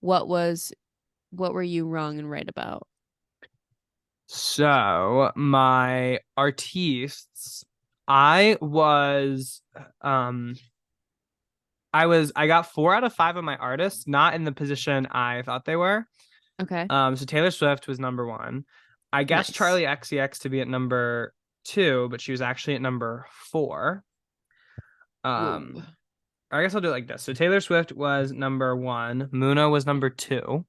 what were you wrong and right about? So my artists, I was I got 4 out of 5 of my artists not in the position I thought they were. Okay. So Taylor Swift was number 1. I guessed Nice. Charlie XCX to be at number 2, but she was actually at number 4. Whoa. I guess I'll do it like this. So Taylor Swift was number 1, Muna was number 2,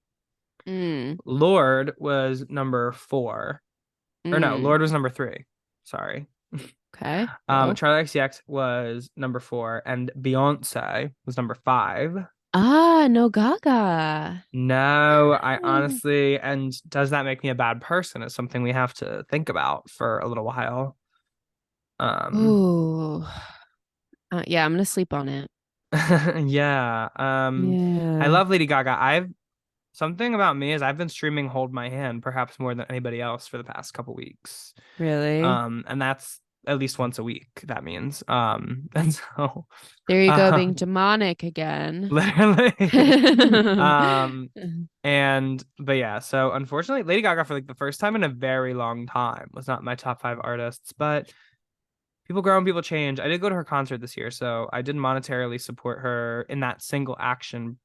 Mm, Lord was number 4. Or no, mm. Lord was number 3. Sorry. Okay. Whoa. Charli XCX was number 4, and Beyonce was number 5. Ah, no Gaga. No, I honestly, and does that make me a bad person? It's something we have to think about for a little while. Oh. Yeah, I'm gonna sleep on it. Yeah. I Yeah. love Lady Gaga. I've Something about me is I've been streaming Hold My Hand perhaps more than anybody else for the past couple weeks. Really? And that's at least once a week, that means. And so There you go, being um demonic again. literally. And but yeah, so unfortunately, Lady Gaga for like the first time in a very long time was not my top 5 artists, but people grow and people change. I did go to her concert this year, so I did monetarily support her in that single action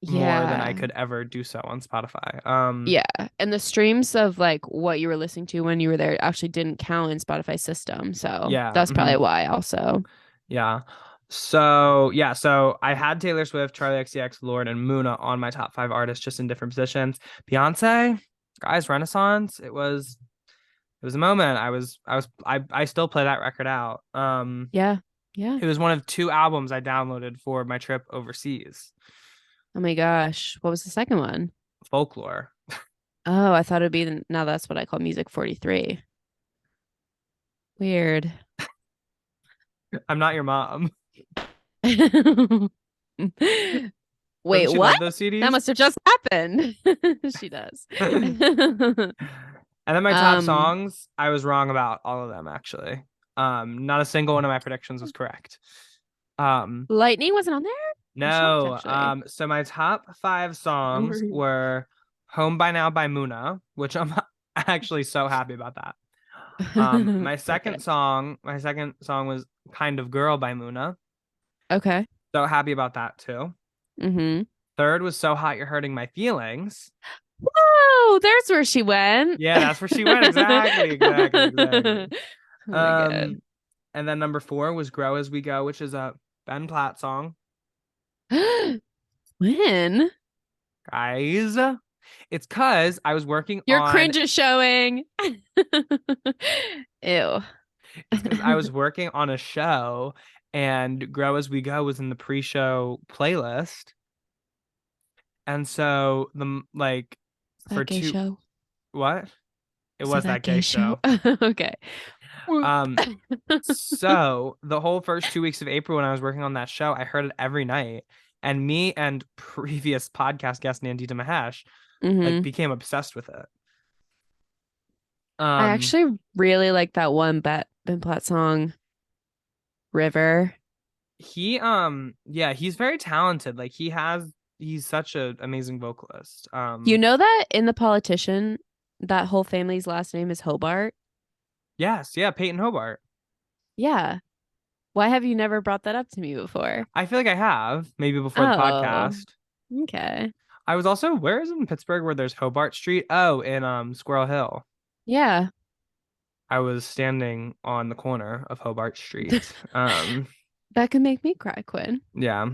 more than I Yeah. could ever do so on Spotify. Yeah. And the streams of like what you were listening to when you were there actually didn't count in Spotify system. So Yeah. that's probably why also. Yeah. So yeah, so I had Taylor Swift, Charlie XCX, Lord, and Muna on my top 5 artists, just in different positions. Beyonce, guys, Renaissance. It was a moment. I still play that record out. Yeah. Yeah. It was one of 2 albums I downloaded for my trip overseas. Oh my gosh. What was the second one? Folklore. Oh, I thought it'd be now that's what I call Music 43. Weird. I'm not your mom. Wait, Doesn't she what? love those That CDs? must have just happened. She does. And then my top Um, songs, I was wrong about all of them actually. Not a single one of my predictions was correct. Um, Lightning wasn't on there? I'm shocked, no. actually. So my top 5 songs Sorry. were Home by Now by Muna, which I'm actually so happy about that. Okay. My second song was Kind of Girl by Muna. Okay. So happy about that too. Mm-hmm. Third was So Hot You're Hurting My Feelings. Whoa, there's where she went. Yeah, that's where she went. Exactly. Oh my God. Um, and then number 4 was Grow As We Go, which is a Ben Platt song. When? Guys, it's cause I was working Your on cringe is showing. Ew. it's because I was working on a show and Grow As We Go was in the pre-show playlist. And so like for That gay two show. what? It Is that was that that gay gay show? show. Okay. Um so the whole first 2 weeks of April when I was working on that show, I heard it every night. And me and previous podcast guest Nandita Mahesh like hmm became obsessed with it. I Um actually really like that one Ben Platt song, River. yeah, he's very talented. Like he's such an amazing vocalist. You know that in The Politician, that whole family's last name is Hobart? Yes, yeah, Peyton Hobart. Yeah. Why have you never brought that up to me before? I feel like I have, maybe before the Oh, podcast. okay. I was also, where is it in Pittsburgh where there's Hobart Street? Oh, in Squirrel Hill. Yeah. I was standing on the corner of Hobart Street. That could make me cry, Quinn. Yeah.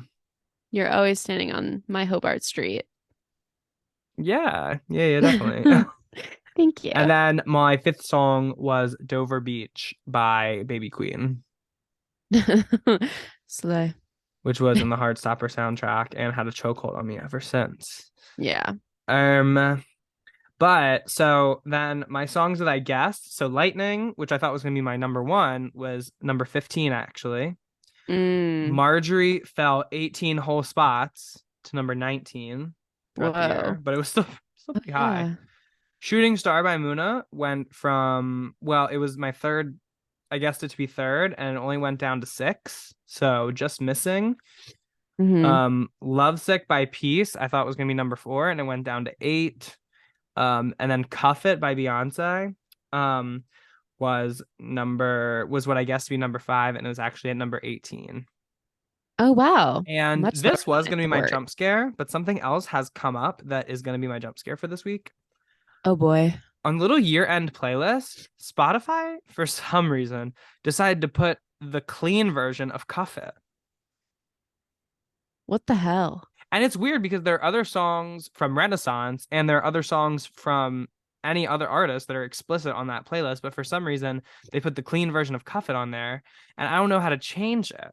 You're always standing on my Hobart Street. Yeah, yeah, yeah, definitely. Thank you. And then my 5th song was Dover Beach by Baby Queen, Slay. which was in the Heartstopper soundtrack and had a chokehold on me ever since. Yeah. Um, But so then my songs that I guessed, so Lightning, which I thought was going to be my number 1, was number 15 actually. Mm. Marjorie fell 18 whole spots to number 19 throughout the year, Whoa. but it was still Oh, pretty high. yeah. Shooting Star by Muna went from, well, it was my third, I guessed it to be third, and it only went down to 6, so just missing. hmm Lovesick by Peace, I thought was going to be number 4, and it went down to 8. And then Cuff It by Beyonce was what I guessed to be number 5, and it was actually at number 18. Oh, wow. And Much lower this was than going to I be my thought. jump scare, but something else has come up that is going to be my jump scare for this week. Oh, boy. On little year-end playlist, Spotify, for some reason, decided to put the clean version of Cuff It. What the hell? And it's weird because there are other songs from Renaissance and there are other songs from any other artist that are explicit on that playlist, but for some reason they put the clean version of Cuff It on there, and I don't know how to change it.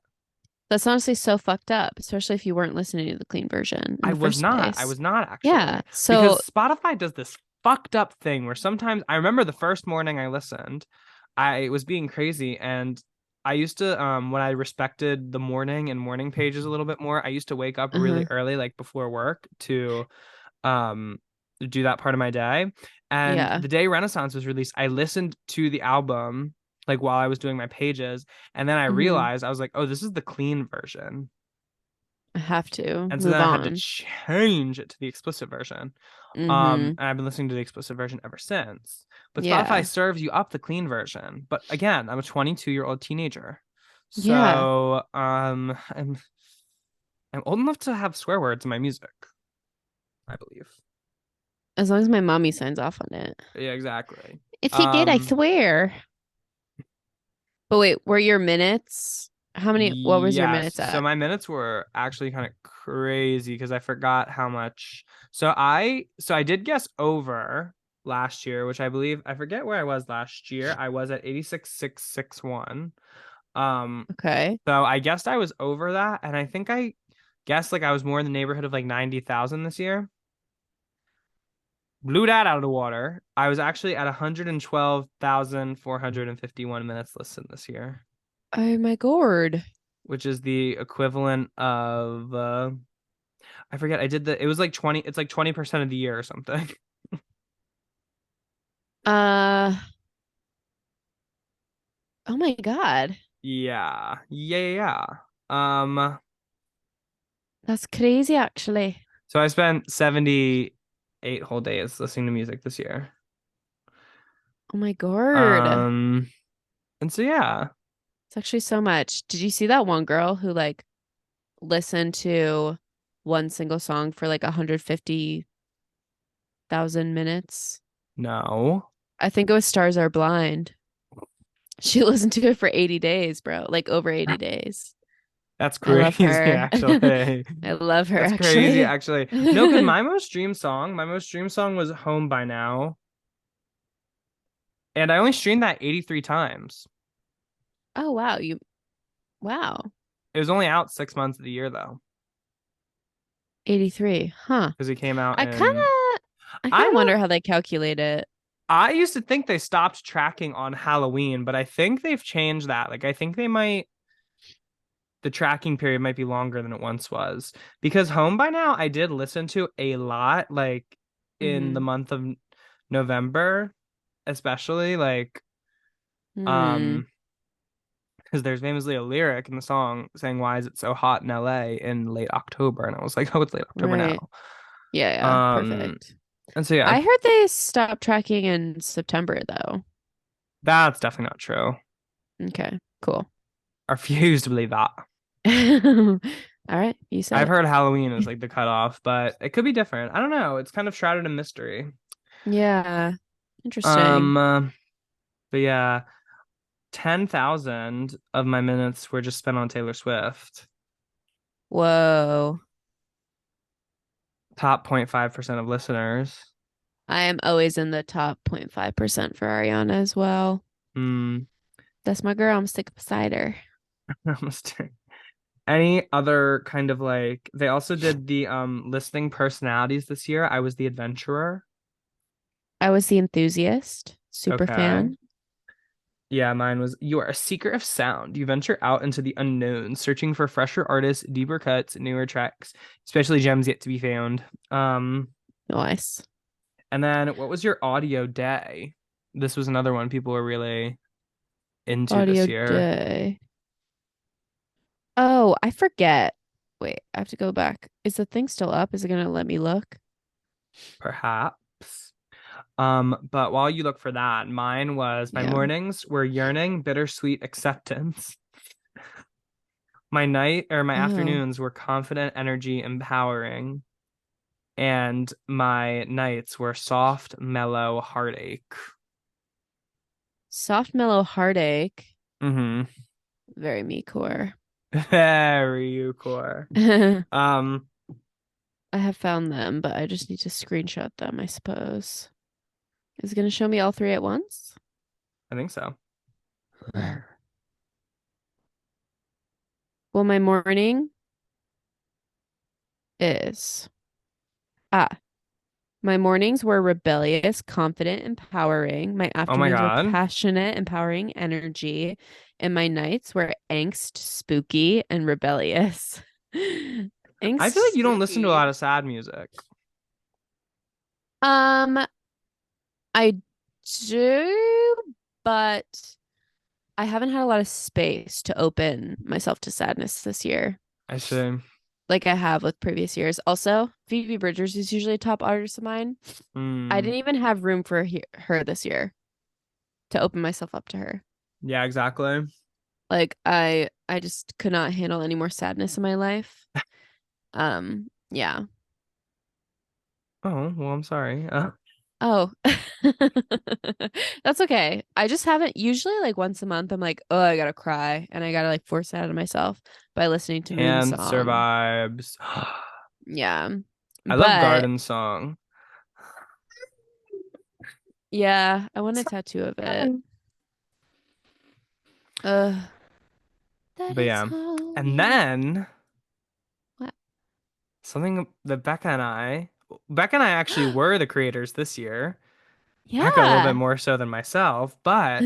That's honestly so fucked up, especially if you weren't listening to the clean version in I the was first not. I place. was not Yeah. actually. So, Because Spotify does this fucked up thing where sometimes I remember the first morning I listened, I was being crazy and I used to when I respected the morning and morning pages a little bit more, I used to wake up really uh-huh. early, like before work, to um do that part of my day. And Yeah. the day Renaissance was released, I listened to the album like while I was doing my pages, and then I hmm realized I was like, oh, this is the clean version. I have to And so move then I had to on. change it to the explicit version. hmm And I've been listening to the explicit version ever since. But Spotify Yeah. serves you up the clean version. But again, I'm a 22-year-old teenager. Yeah. So I'm old enough to have swear words in my music, I believe. As long as my mommy signs off on it. Yeah, exactly. If he did, I Um, swear. But wait, were your minutes? What was your yes. minutes So at? my minutes were actually kind of crazy because I forgot how much. So I did guess over last year, which I believe I forget where I was last year. I was at 86,661. Um, Okay. so I guessed I was over that, and I think I guessed like I was more in the neighborhood of like 90,000 this year. Blew that out of the water. I was actually at 112,451 minutes listened this year, Oh my God. which is the equivalent of I forget. It was like 20, it's like 20% of the year or something. Uh, oh my God. Yeah. Yeah, yeah, yeah. That's crazy, actually. So I spent 78 whole days listening to music this year. Oh my God. Um, and so yeah. It's actually so much. Did you see that one girl who like listened to one single song for like 150,000 minutes? No. I think it was Stars Are Blind. She listened to it for 80 days, bro. Like over 80 days. That's I love crazy, her. actually. I love her That's crazy, actually. actually. No, because my most streamed song was Home by Now. And I only streamed that 83 times. Oh wow, wow. It was only out 6 months of the year, though, 83. Huh. because it came out I kind in. of I I kind of don't. wonder how they calculate it. I used to think they stopped tracking on Halloween, but I think they've changed that. Like, I think they might. The tracking period might be longer than it once was. Because Home by Now, I did listen to a lot, like in the Hmm. month of November, especially. Like, Hmm. um, because there's famously a lyric in the song saying, "Why is it so hot in LA in late October?" And I was like, "Oh, it's late October Right. now." Yeah, yeah. Um, Perfect. and so yeah, I heard they stopped tracking in September though. that's definitely not true. Okay, cool. I refuse to believe that. All right, you I've said heard Halloween is it. like the cutoff, but it could be different. I don't know. It's kind of shrouded in mystery. Yeah. Interesting. Um, uh, but yeah, 10,000 of my minutes were just spent on Taylor Swift. Whoa. Top 0.5% of listeners. I am always in the top 0.5% for Ariana as well. Hmm. That's my girl. I'm sick beside her. Any other kind of like they also did the listening personalities this year. I was the adventurer. I was the enthusiast, super Okay. fan. Yeah, mine was you are a seeker of sound. You venture out into the unknown, searching for fresher artists, deeper cuts, newer tracks, especially gems yet to be found. Nice. And then what was your audio day? This was another one people were really into this Audio year, day. Oh, I forget. Wait, I have to go back. Is the thing still up? Is it gonna let me look? perhaps. But while you look for that, mine was my Yeah. mornings were yearning, bittersweet acceptance. My Oh, afternoons were confident, energy, empowering, and my nights were soft, mellow, heartache. soft mellow heartache. Mm-hmm. Very me core. Very you core. I Um, have found them, but I just need to screenshot them, I suppose. Is it gonna show me all three at once? I think so. Well, my morning is ah, my mornings were rebellious, confident, empowering. My Oh my afternoons were God. passionate, empowering energy, and my nights were angst, spooky, and rebellious. I Angst, feel like you don't listen to a spooky. lot of sad music. Um, I do, but I haven't had a lot of space to open myself to sadness this year, I see. like I have with previous years. Also, Phoebe Bridgers is usually a top artist of mine. I Hmm. didn't even have room for her this year to open myself up to her. Yeah, exactly. Like I just could not handle any more sadness in my life. Yeah. Oh, well, I'm sorry. Oh. That's okay. I just haven't usually like once a month I'm like, "Oh, I gotta cry." And I gotta like force it out of myself by listening to Moon And Song. survives. Yeah. I love But Garden Song. yeah, I want a tattoo of it. Ugh. That But is yeah. And home. then What? something that Becca and I actually were the creators this year. Becca a little bit Yeah. more so than myself, but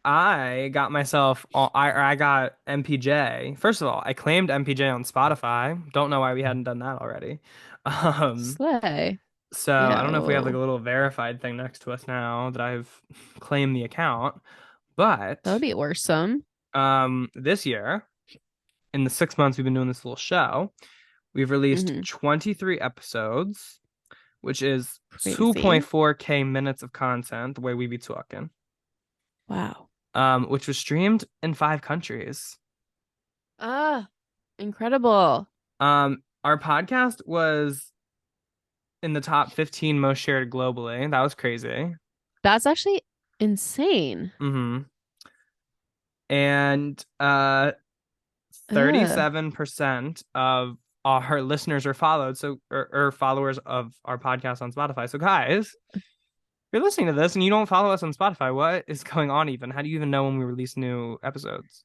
I got myself I got MPJ. First of all, I claimed MPJ on Spotify. Don't know why we hadn't done that already. Um, Slay. so I don't know if we have like Yo. a little verified thing next to us now that I've claimed the account. That would But be awesome. this year, in the 6 months we've been doing this little show, we've released Hmm. 23 episodes, which is Crazy. 2.4K minutes of content, the way we be talking. Wow. Which was streamed in 5 countries. Ah, incredible. Our podcast was in the top 15 most shared globally. That was crazy. That's actually insane. Mm-hmm. And Ugh. 37% of our listeners are followed, so or followers of our podcast on Spotify. So guys, if you're listening to this and you don't follow us on Spotify, what is going on even? How do you even know when we release new episodes?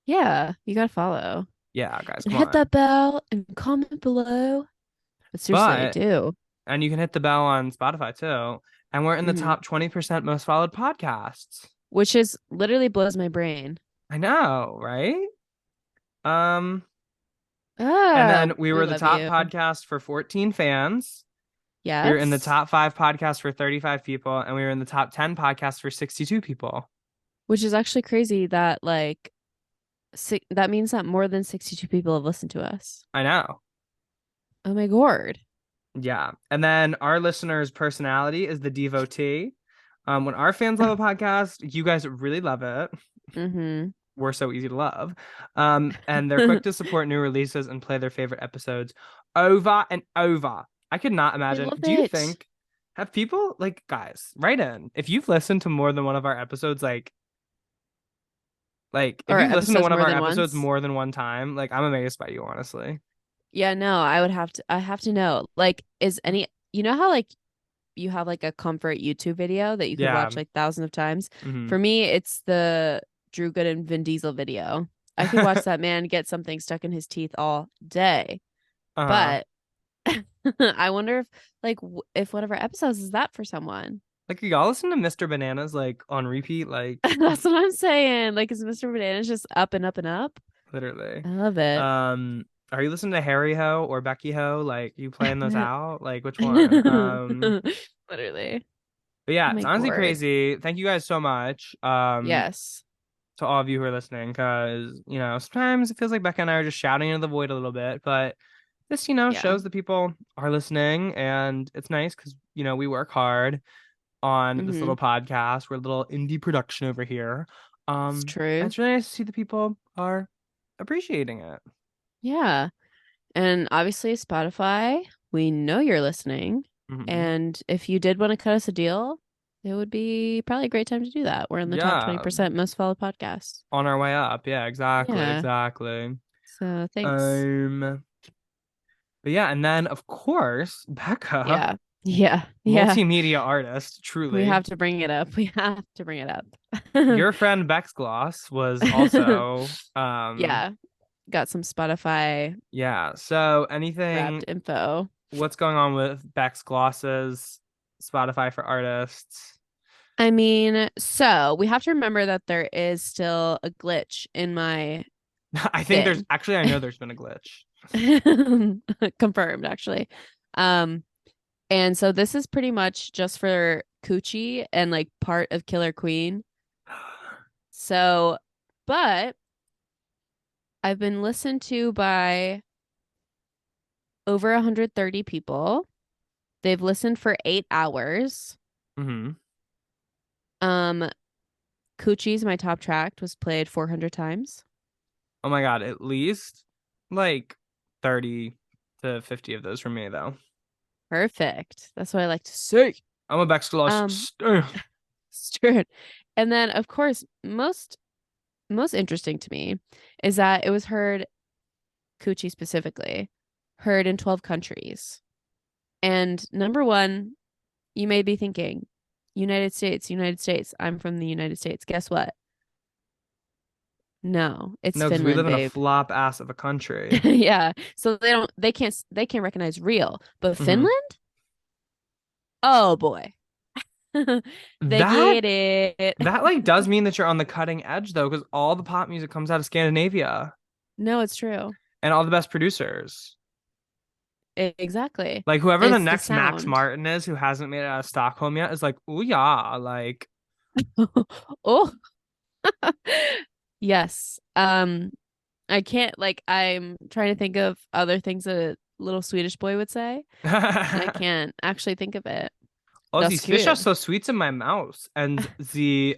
Yeah, you gotta follow. Yeah, guys, And come hit on. that bell and comment below. But seriously, I But do. and you can hit the bell on Spotify too. And we're in the Hmm. top 20% most followed podcasts. Which is literally blows my brain. I know, right? Um, and then Oh, we we were the love top you. podcast for 14 fans. We were in the Yes. top 5 podcasts for 35 people, and we were in the top 10 podcasts for 62 people. Which is actually crazy that like that means that more than 62 people have listened to us. I know. Oh my god. Yeah. And then our listener's personality is the devotee. When our fans love a podcast, you guys really love it. Mm-hmm. We're so easy to love. And they're quick to support new releases and play their favorite episodes over and over. I could not I imagine. love Do you it. think have people like guys, write in if you've listened to more than one of our episodes, like if Or you've listened to episodes one of more our than episodes once. more than one time, like I'm amazed by you, honestly. Yeah, no, I have to know. Like, is any, you know how like you have like a comfort YouTube video that you could Yeah. watch like thousands of times? Hmm. For me, it's the Drew Good and Vin Diesel video. I could watch that man get something stuck in his teeth all day. Uh-huh. But I wonder if like if one of our episodes is that for someone. Like y'all listen to Mr. Bananas like on repeat, like That's what I'm saying. Like, is Mr. Banana's just up and up and up? literally. I love it. Are you listening to Harry Ho or Becky Ho? Like you playing those out? Like which one? Literally. But Oh yeah, it's my honestly god. crazy. Thank you guys so much. Yes. To all of you who are listening, because sometimes it feels like Becca and I are just shouting into the void a little bit, but this Yeah. shows that people are listening, and it's nice because we work hard on this Hmm. little podcast. We're a little indie production over here. It's And true. it's really nice to see that people are appreciating it. Yeah. And obviously, Spotify, we know you're listening. Hmm. And if you did want to cut us a deal, it would be probably a great time to do that. We're in the top Yeah, 20% most followed podcasts. on our way up. Yeah, exactly, Yeah. exactly. So thanks. Um, but yeah, and then of course, Becca, Yeah. Yeah. Yeah. multimedia artist, We truly. have to bring it up. We have to bring it up. Your friend Bex Gloss was also Yeah. Got some Spotify yeah. So wrapped anything info. what's going on with Bex Gloss's Spotify for artists? I mean, so we have to remember that there is still a glitch in my I think thing. I know there's been a glitch. Confirmed, actually. Um, and so this is pretty much just for Coochie and like part of Killer Queen. So, but I've been listened to by over 130 people. They've listened for 8 hours. Hmm. Um, Coochie's my top track was played 400 times. Oh my God, at least like 30 to 50 of those for me though. Perfect. That's what I like to say. I'm a Bex Gloss. Um, Stewart. And then of course, most interesting to me is that it was heard Coochie specifically, heard in 12 countries. And number one, you may be thinking, United States, United States. I'm from the United States. Guess what? No, it's No, because we Finland, live in a babe. flop ass of a country. Yeah. So they can't recognize real. But Hmm. Finland? Oh boy. They That get it. that like does mean that you're on the cutting edge though, because all the pop music comes out of Scandinavia No, it's true. and all the best producers. Exactly. Like whoever And the it's the next Max sound. Martin is who hasn't made it out of Stockholm yet is like, oh yeah, like Oh, yes. I can't like I'm trying to think of other things a little Swedish boy would say, and I can't actually think of it. oh, That's these fish are good. so sweet in my mouth, and the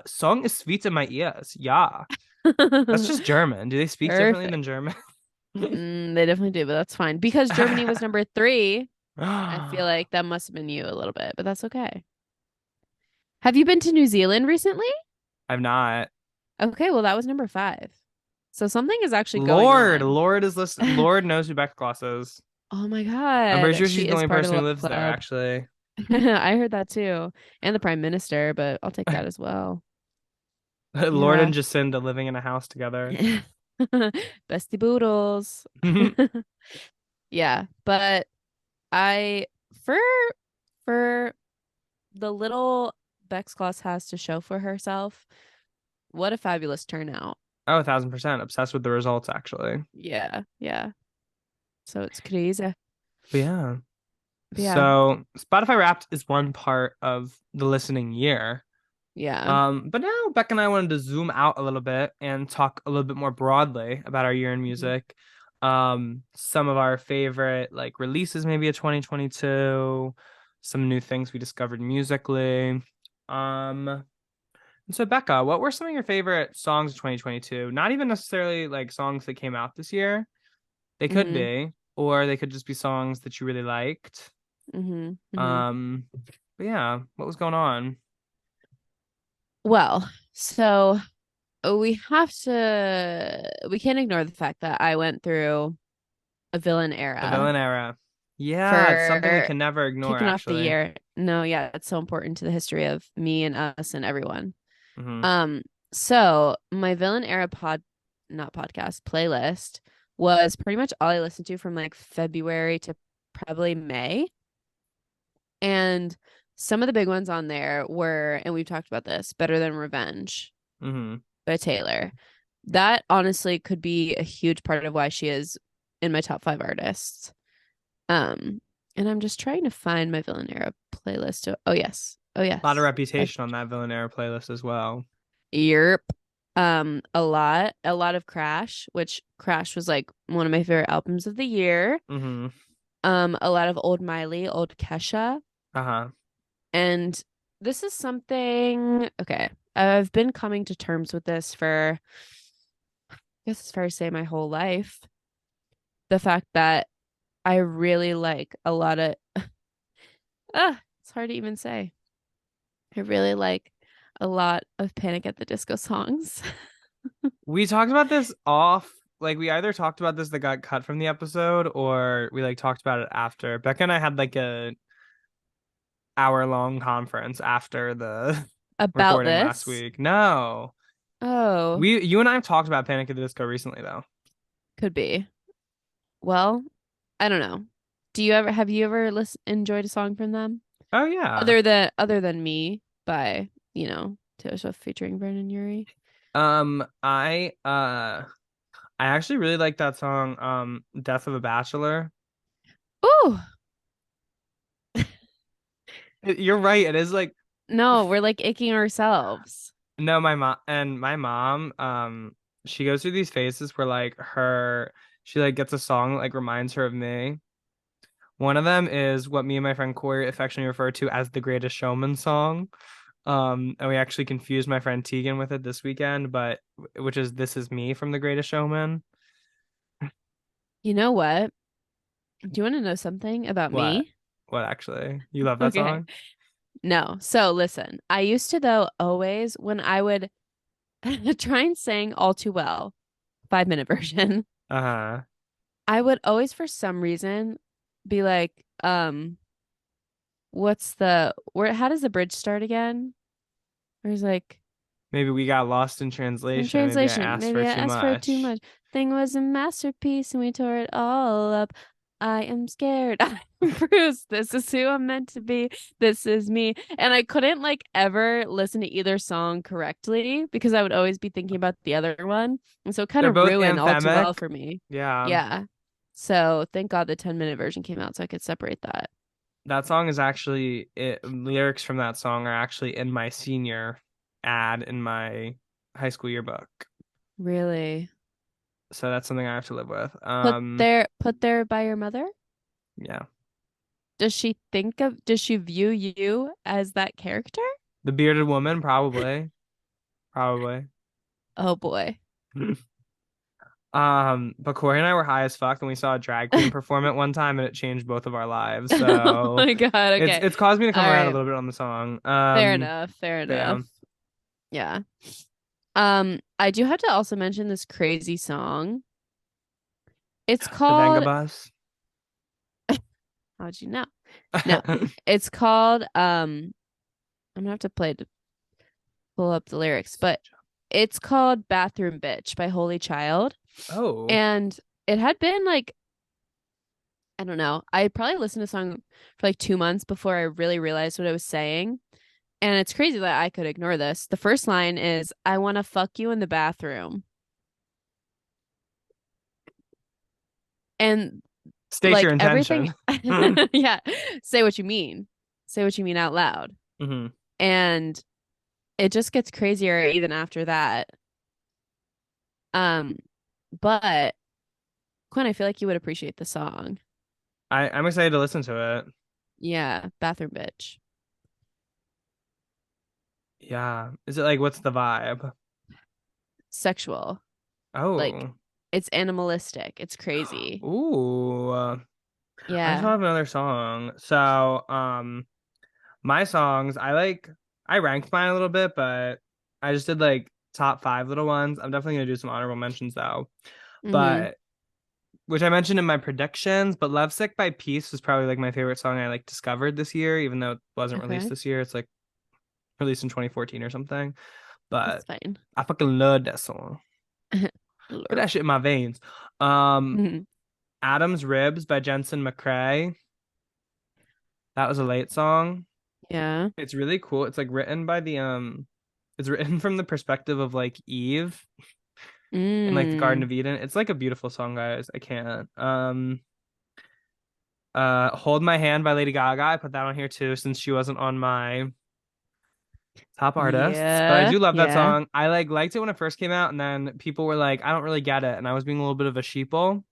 song is sweet in my ears. Yeah, that's just German. Do they speak differently Perfect. than German? They definitely do, but that's fine. Because Germany was number three, I feel like that must have been you a little bit, but that's okay. Have you been to New Zealand recently? I'm not. Okay, well that was number 5. So something is actually going Lord, on. Lord is listening. Lord knows who Becca Kloss is. Oh my I'm pretty God. sure she's She the is only part of person who the lives there, club. actually. I heard that too. And the prime minister, but I'll take that as well. Lord Yeah. and Jacinda living in a house together. Bestie Boodles. Yeah, but I for for the little Bex Kloss has to show for herself, what a fabulous turnout. Oh, 1,000% obsessed with the results, actually. Yeah, yeah. So it's crazy. But yeah. But yeah, So Spotify Wrapped is one part of the listening year. yeah. But now Beck and I wanted to zoom out a little bit and talk a little bit more broadly about our year in Mhm. music. Some of our favorite like releases maybe of 2022, some new things we discovered musically. Um, and so Becca, what were some of your favorite songs of 2022? Not even necessarily like songs that came out this year. They could Mhm. be, or they could just be songs that you really liked. Mhm. Mhm. Um, but yeah, what was going on? Well, so we can't ignore the fact that I went through a villain The era villain era. Yeah, it's something we for can never ignore, kicking off the actually. year. No, yeah, it's so important to the history of me and us and everyone. Hmm. Um, so my villain era not podcast playlist was pretty much all I listened to from like February to probably May. And some of the big ones on there were, and we've talked about this, Better Than Revenge Hmm. by Taylor. That honestly could be a huge part of why she is in my top 5 artists. Um, and I'm just trying to find my villain era playlist. Oh yes. Oh A lot of yes. I reputation on that villain era playlist as well. Yerp. A lot of Crash, which Crash was like one of my favorite albums of the year. Hmm. A lot of old Miley, old Kesha. Uh-huh. And this is something, okay, I've been coming to terms with this for, I guess it's fair to say my whole life. The fact that I really like a lot of, it's hard to even say. I really like a lot of Panic at the Disco songs. We talked about this off, like we either talked about this that got cut from the episode or we like talked about it after. Becca and I had like a hour-long conference after the About recording last this. week. No. Oh, You and I have talked about Panic at the Disco recently though. could be. Well, I don't know. Have you ever enjoyed a song from them? Oh yeah. Other than Me by, Taylor Swift featuring Brandon Urie. I actually really like that song, Death of a Bachelor. Ooh, You're right. It is like no, we're like icking ourselves. no, my mom, she goes through these phases where like she like gets a song that like reminds her of me. One of them is what me and my friend Corey affectionately refer to as the Greatest Showman song. And we actually confused my friend Tegan with it this weekend, but which is This Is Me from The Greatest Showman. You know what? Do you want to know something about What? me? What actually? You love that Okay. song? No. So listen, I used to though always when I would try and sing All Too Well, 5 minute version, Uh-huh. I would always for some reason be like, what's the where how does the bridge start again? Where he's like, Maybe we got lost in in translation. Maybe I translation, asked maybe for I too asked for too much. much. Thing was a masterpiece and we tore it all up. I am scared. I'm bruised. This is who I'm meant to be. This is me. And I couldn't like ever listen to either song correctly because I would always be thinking about the other one. And so it kind They're of both ruined All Too Well anthemic. for me. Yeah. Yeah. So thank God the 10-minute version came out so I could separate that. That song is actually lyrics from that song are actually in my senior ad in my high school yearbook. Really? So that's something I have to live with. Put there by your mother? Yeah. Does she view you as that character? The bearded woman, probably. Probably. Oh boy. But Corey and I were high as fuck and we saw a drag queen perform it one time and it changed both of our lives. Oh So my God. it's Okay. it's caused me to come All around a right. little bit on the song. Fair enough. Fair But yeah. enough. Yeah. I do have to also mention this crazy song. It's The Venga called, Bus. how'd you know? No, it's called I'm gonna have to pull up the lyrics, but it's called Bathroom Bitch by Holy Child. Oh, And it had been like, I don't know, I probably listened to the song for like 2 months before I really realized what I was saying. And it's crazy that I could ignore this. The first line is, I want to fuck you in the bathroom. And state your like intention. everything, yeah, say what you mean. Say what you mean out loud. Hmm. And it just gets crazier even after that. Um, but Quinn, I feel like you would appreciate the song. I'm excited to listen to it. Yeah, Bathroom Bitch. Yeah. Is it like what's the vibe? Sexual. Like Oh. it's animalistic. It's crazy. Ooh. I still Yeah. have another song. So, my songs, I ranked mine a little bit, but I just did like top five little ones. I'm definitely gonna do some honorable mentions though. Mm-hmm. But which I mentioned in my predictions, but Lovesick by Peace was probably like my favorite song I like discovered this year, even though it wasn't released Okay. this year. It's like released in 2014 or something. But That's fine. I fucking love that song. Put Blur. that shit in my veins. Um, Mhm. Adam's Ribs by Jensen McCrae. That was a late song. Yeah. It's really cool. It's like written by the it's written from the perspective of like Eve in like the Garden Mm. of Eden. It's like a beautiful song, guys. I can't. Hold My Hand by Lady Gaga. I put that on here too since she wasn't on my top artists. But I Yeah. do love that Yeah. song. I like liked it when it first came out, and then people were like, I don't really get it. And I was being a little bit of a sheeple.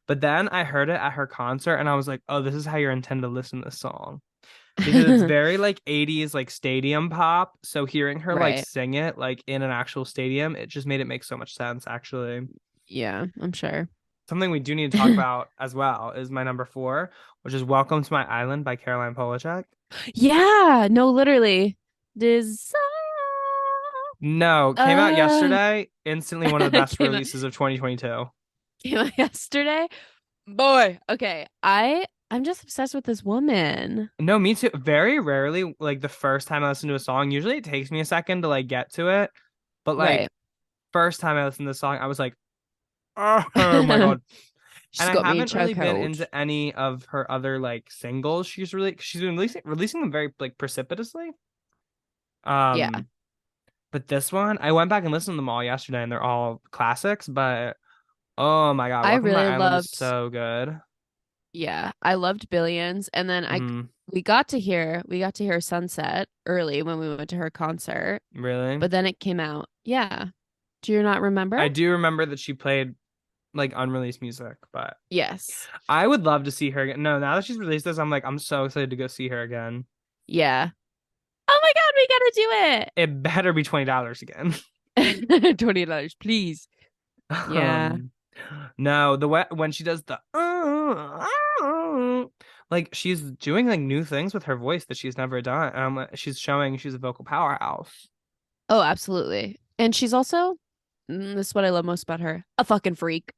But then I heard it at her concert and I was like, oh, this is how you're intended to listen to this song. Because it's very like 80s like stadium pop. So hearing her like Right. sing it like in an actual stadium, it just made it make so much sense actually. Yeah, I'm sure. Something we do need to talk about as well is my number four, which is Welcome to My Island by Caroline Polachek. Yeah, no, literally. Desire. No, came out Uh yesterday. Instantly one of the best came out releases of 2022. came out yesterday. Boy, okay. I'm just obsessed with this woman. No, me too. Very rarely, like the first time I listen to a song, usually it takes me a second to like get to it. But like Right. first time I listened to the song, I was like, oh my God. And She's I got me in haven't really been chokehold. into any of her other like singles. She's been releasing them very like precipitously. Yeah. Um, but this one, I went back and listened to them all yesterday, and they're all classics. But oh my God, I Welcome to My really Island is loved, so good. yeah, I loved Billions. And then Hmm. we got to hear Sunset early when we went to her concert, Really? but then it came out. Yeah. Do you not remember? I do remember that she played like unreleased music, but Yes. I would love to see her again. No, now that she's released this, I'm like, I'm so excited to go see her again. Yeah. Oh my God, we gotta It better be $20 again. do it. $20, please. Yeah. Um, no, the way when she does the like she's doing like new things with her voice that she's never done. She's showing she's a vocal powerhouse. Oh, absolutely. And she's also, this is what I love most about her, a fucking freak.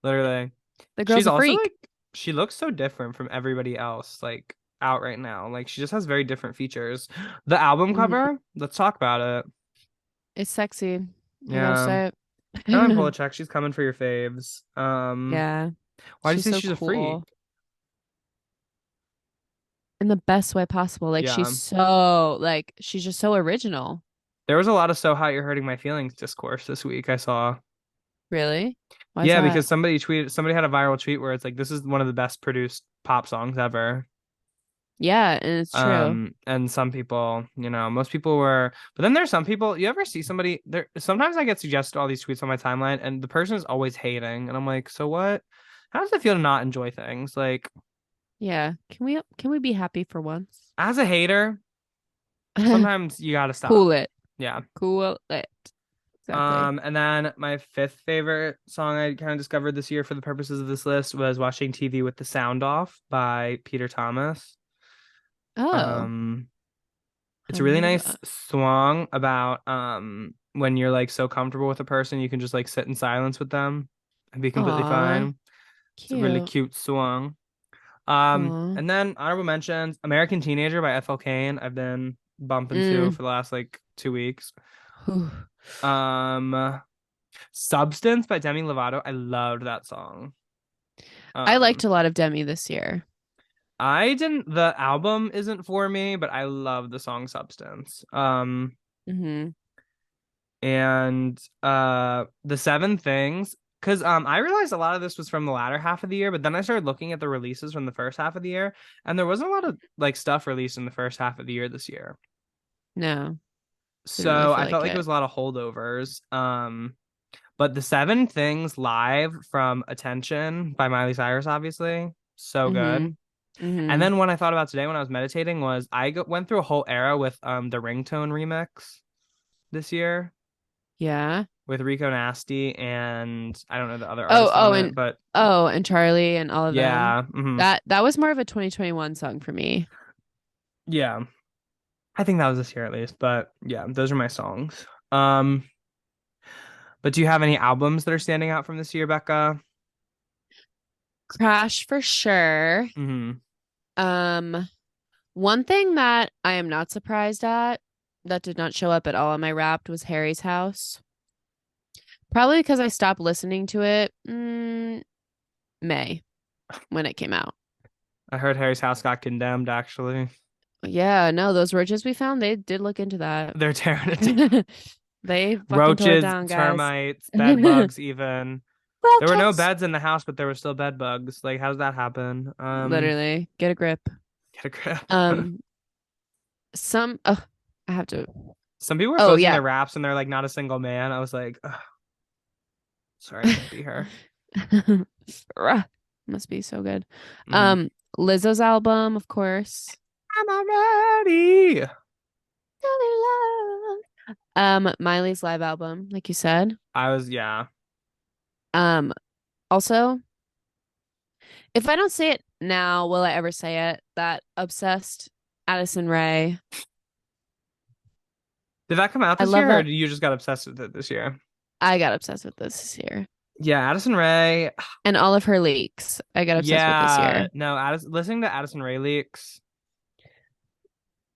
Literally. The She's girl's a also freak. like she looks so different from everybody else like out right now. Like she just has very different features. The album Hmm. cover, let's talk about it. It's sexy. I gotta Yeah. say Caroline it. Polachek, she's coming for your faves. Yeah. Why do you She's say so she's a freak? cool in the best way possible. Like Yeah. she's just so original. There was a lot of "So Hot You're Hurting My Feelings" discourse this week, I saw. Really? Why is Yeah, that? because somebody had a viral tweet where it's like this is one of the best produced pop songs ever. Yeah, and it's true. And some people, most people were, but then there's some people, you ever see somebody there, sometimes I get suggested all these tweets on my timeline and the person is always hating and I'm like, so what? How does it feel to not enjoy things? Like Yeah. Can we be happy for once? as a hater, sometimes you gotta stop. Cool it. Yeah. Cool it. Exactly. And then my fifth favorite song I kind of discovered this year for the purposes of this list was Watching TV with the Sound Off by Peter Thomas. Oh, Um, it's a haven't really heard of nice that. song about when you're like so comfortable with a person, you can just like sit in silence with them and be completely Aw, fine. It's a really cute. cute song. Aw. And then honorable mentions, American Teenager by FL Kane. I've been bumping to Mm. for the last like 2 weeks. Whew. Um, Substance by Demi Lovato. I loved that song. I liked Um, a lot of Demi this year. I didn't, the album isn't for me, but I love the song Substance. Hmm. And The Seven Things, because I realized a lot of this was from the latter half of the year, but then I started looking at the releases from the first half of the year, and there wasn't a lot of like stuff released in the first half of the year this year. No, didn't really So feel I felt like like it it. was a lot of holdovers. But The Seven Things live from Attention by Miley Cyrus, obviously, so Hmm. good. And Hmm. then what I thought about today when I was meditating was went through a whole era with the Ringtone remix this year Yeah. with Rico Nasty and I don't know the other Oh, artist oh, on and it, but Charlie and all of them. yeah, That was more of a 2021 song for me. yeah. I think that was this year at least, but yeah, those are my songs. Um, but do you have any albums that are standing out from this year, Becca? Crash for sure. Hmm. Um, One thing that I am not surprised at that did not show up at all on my Wrapped was Harry's House. Probably because I stopped listening to it May when it came out. I heard Harry's House got condemned actually. Yeah, no, those roaches we found, they did look into that. They're tearing it down. They fucking tore it Roaches, down, guys. termites, bed bugs even. There were no Roaches. beds in the house, but there were still bed bugs. Like, how does that happen? Literally, get a grip. Get a grip. Um, some I have to. Some people were Oh posting yeah. their raps and they're like not a single man. I was like, ugh, sorry, I can't be her. Rah, must be so good. Hmm. Um, Lizzo's album, of course. I'm already. Miley's live album, like you said. Yeah. Um, Also, if I don't say it now, will I ever say it? That obsessed Addison Rae. Did that come out I this love year or that. did you just got obsessed with it this year? I got obsessed with this year. Yeah, Addison Rae. And all of her leaks. I got obsessed with this Yeah, year. no, listening to Addison Rae leaks,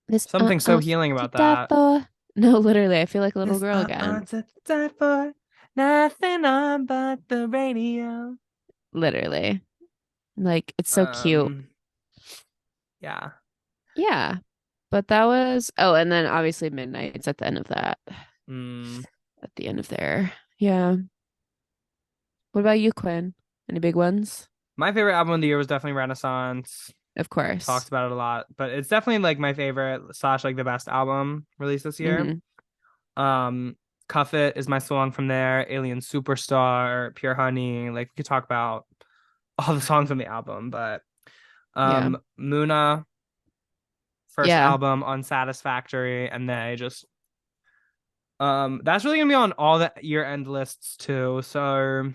This something so healing to about die that. for. No, literally, I feel like a little This girl again. to die for, nothing on but the radio. Literally. Like it's so cute. Um, yeah. Yeah. But that was and then obviously Midnight's at the end of that. Mm. At the end of there. Yeah. What about you, Quinn? Any big ones? My favorite album of the year was definitely Renaissance. Of Talked course. about it a lot, but it's definitely like my favorite slash like the best album released this year. Hmm. Um, Cuff It is my song from there. Alien Superstar, Pure Honey. Like we could talk about all the songs on the album, but Yeah. Muna first Yeah. album Unsatisfactory, and then I just that's really gonna be on all the year end lists too. So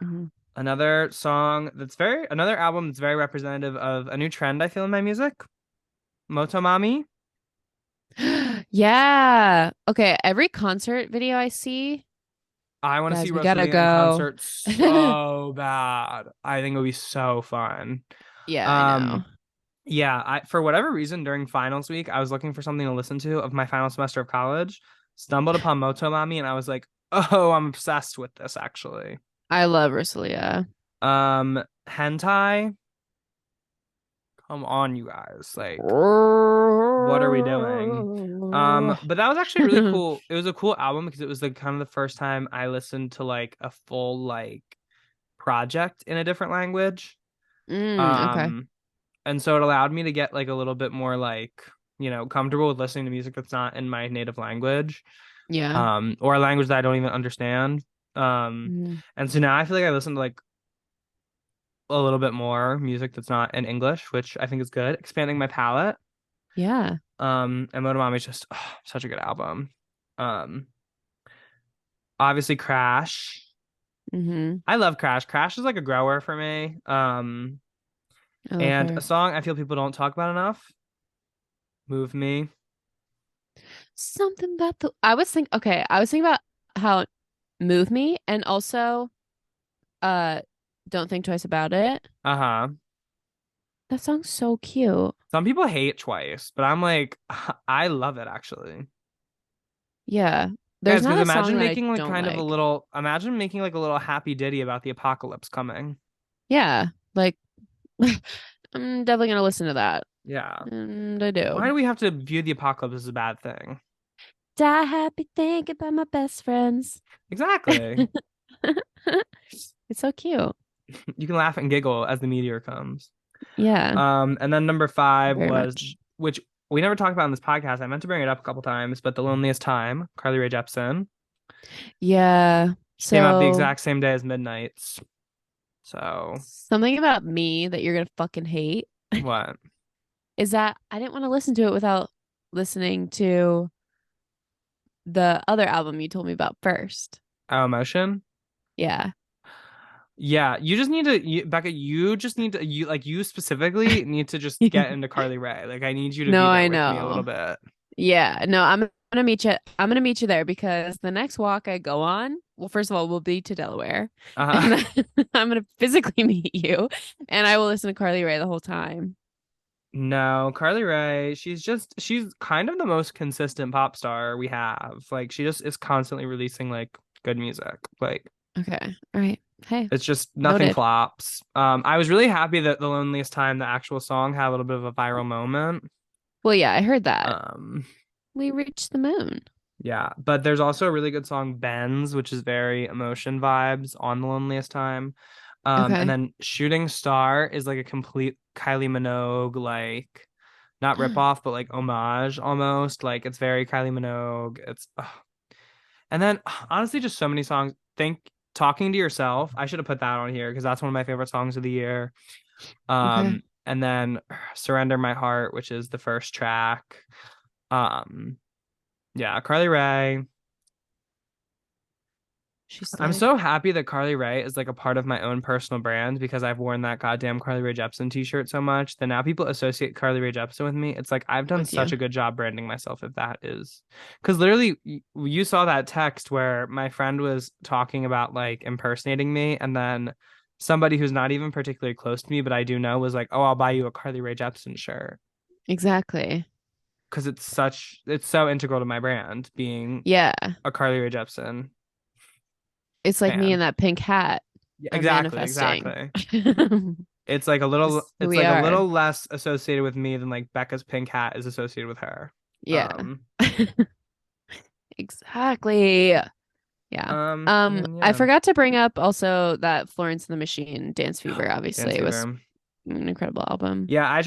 Hmm. another album that's very representative of a new trend I feel in my music. Motomami. Yeah. Okay. Every concert video I see, I want to see guys, we gotta Rosalia in go. concert so bad. I think it would be so fun. Yeah, I know. Um, yeah, I for whatever reason during finals week, I was looking for something to listen to of my final semester of college, stumbled upon Motomami, and I was like, oh, I'm obsessed with this actually. I love Rosalia. Hentai. Come on, you guys. Like, what are we doing? Hmm. But that was actually really cool. It was a cool album because it was the kind of the first time I listened to like a full like project in a different language. Okay. Um, and so it allowed me to get like a little bit more like, comfortable with listening to music that's not in my native language, Yeah. or a language that I don't even understand. Mhm. And so now I feel like I listen to like a little bit more music that's not in English, which I think is good, expanding my palette. Yeah. And Motomami is just such a good album. Um, Obviously Crash. Hmm. I love Crash. Crash is like a grower for me. I love And a her. song I feel people don't talk about enough, Move Me. Something about the I was thinking about how Move Me and also uh Don't Think Twice About It. Uh-huh. That song's so cute. Some people hate Twice, but I'm like, I love it actually. Yeah. There's Guys, because not a song that I don't like. imagine making like a little happy ditty about the apocalypse coming. Yeah. Like I'm definitely gonna listen to that. Yeah. And I Why do. do we have to view the apocalypse as a bad thing? Die happy thinking about my best friends. Exactly. It's so cute. You can laugh and giggle as the meteor comes. Yeah, And then number five very was, much. which we never talked about in this podcast. I meant to bring it up a couple times, but The Loneliest Time, Carly Rae Jepsen. Yeah. She came out the So exact same day as Midnight's. So something about me that you're gonna fucking hate what? is that I didn't want to listen to it without listening to the other album you told me about first. Oh, Emotion? Yeah. Yeah, you just need to, Becca, you just need to, you specifically need to just get into Carly Rae. Like, I need you to No, be there I with me a little know. bit. Yeah, no, I'm gonna meet you. I'm gonna meet you there because the next walk I go on, well, first of all, will be to Delaware, Uh-huh. and then I'm gonna physically meet you, and I will listen to Carly Rae the whole time. No, Carly Rae, she's kind of the most consistent pop star we have. Like, she just is constantly releasing like good music. Like, Okay, all right. Hey, it's just nothing noted. flops. I was really happy that The Loneliest Time, the actual song, had a little bit of a viral moment. Well, yeah, I heard that. Um, We reached the moon. yeah, but there's also a really good song, Benz, which is very emotion vibes on The Loneliest Time. And Okay. then Shooting Star is like a complete Kylie Minogue, like not ripoff, but like homage almost. Like it's very Kylie Minogue. It's and then honestly, just so many songs. Think Talking to Yourself. I should have put that on here because that's one of my favorite songs of the year. Okay. And then Surrender My Heart, which is the first track. Um, yeah, Carly Rae. She I'm slay. so happy that Carly Rae is like a part of my own personal brand because I've worn that goddamn Carly Rae Jepsen t-shirt so much that now people associate Carly Rae Jepsen with me. It's like I've done With such you. a good job branding myself if that is. Because literally you saw that text where my friend was talking about like impersonating me and then somebody who's not even particularly close to me but I do know was like, "Oh, I'll buy you a Carly Rae Jepsen shirt." Exactly. Because it's so integral to my brand being Yeah. a Carly Rae Jepsen It's like me in fan. that pink hat. Yeah, I'm exactly, manifesting. exactly. This is who It's we like a are. little less associated with me than like Becca's pink hat is associated with her. Yeah. Um, Exactly. Yeah. and then I yeah, forgot to bring up also that Florence and the Machine Dance Fever Dance obviously was Fever. an incredible album. Yeah,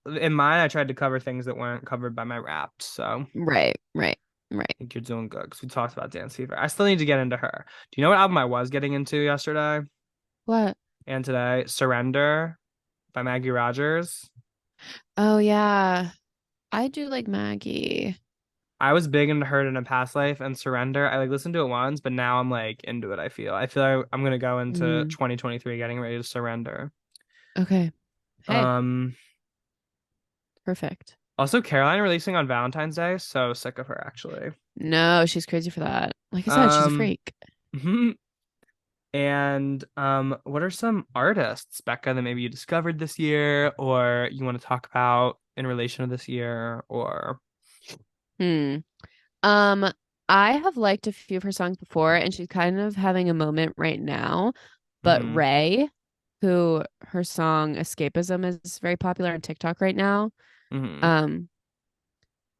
in mine I tried to cover things that weren't covered by my Wrapped, so I Right, right, right. think you're doing good because we talked about Dance Fever. I still need to get into her. Do you know what album I was getting into yesterday What? and today? Surrender by Maggie Rogers. Oh yeah. I do like Maggie. I was big into Hurt in a Past Life and Surrender. I like listened to it once, but now I'm like into it. I feel like I'm gonna go into Mm, 2023 getting ready to surrender. okay. Hey, Um, perfect. Also Caroline releasing on Valentine's Day. So sick of her actually. No, she's crazy for that. Like I said, she's a Um, freak. and what are some artists, Becca, that maybe you discovered this year, or you want to talk about in relation to this year, or Hmm. Um, I have liked a few of her songs before, and she's kind of having a moment right now. But mm-hmm, Ray, who her song Escapism is very popular on TikTok right now. mm-hmm. Um,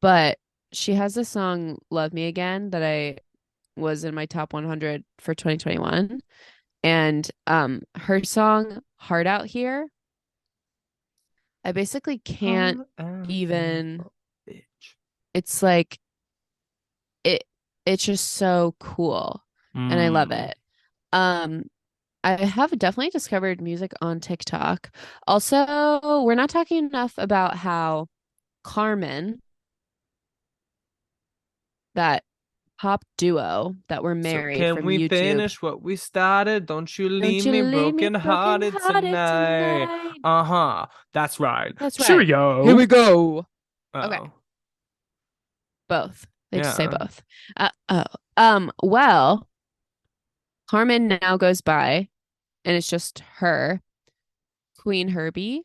but she has this song Love Me Again that I was in my top 100 for 2021. And her song Heart Out Here, I basically can't Hot out here even for a bitch. it's like it it's just so cool and I love Mm. it. Um I have definitely discovered music on TikTok. Also, we're not talking enough about how Carmen, that pop duo that were So married can from we YouTube. finish what we started? Don't you Don't leave you me leave me broken broken hearted hearted tonight. tonight. Uh-huh. That's right. That's right. Here Cheerio. we go. Okay. Oh. Both. They just say Yeah. both. Oh. Well, Carmen now goes by, and it's just her, Queen Herbie.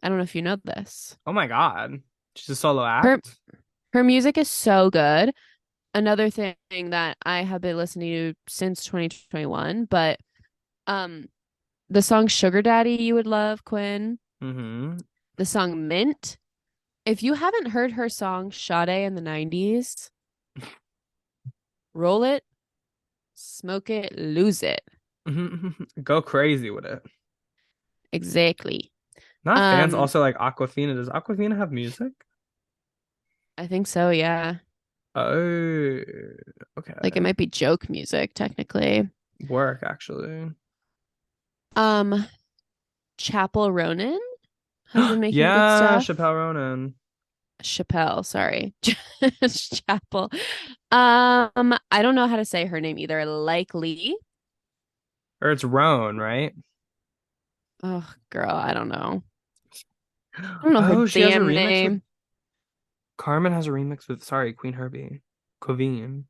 I don't know if you know this. Oh my God. She's a solo Her act. her music is so good. Another thing that I have been listening to since 2021, but um the song Sugar Daddy you would love, Quinn. Mm-hmm. The song Mint. If you haven't heard her song Sade in the 90s, roll it, smoke it, lose it. Go crazy with it. Exactly. Not fans Um, also like Aquafina. Does Aquafina have music? I think so, yeah. Oh, Like it okay. might be joke music technically. Work actually. Um, Chapel Ronan has been making good Yeah, stuff. Chappelle Ronan. Chappelle, sorry. Chapel. I don't know how to say her name either. Likely. Or it's Roan, right? Oh, girl, I don't know. I don't know her Oh, she has a damn remix with name. Carmen has a remix with Queen Herbie. Covine.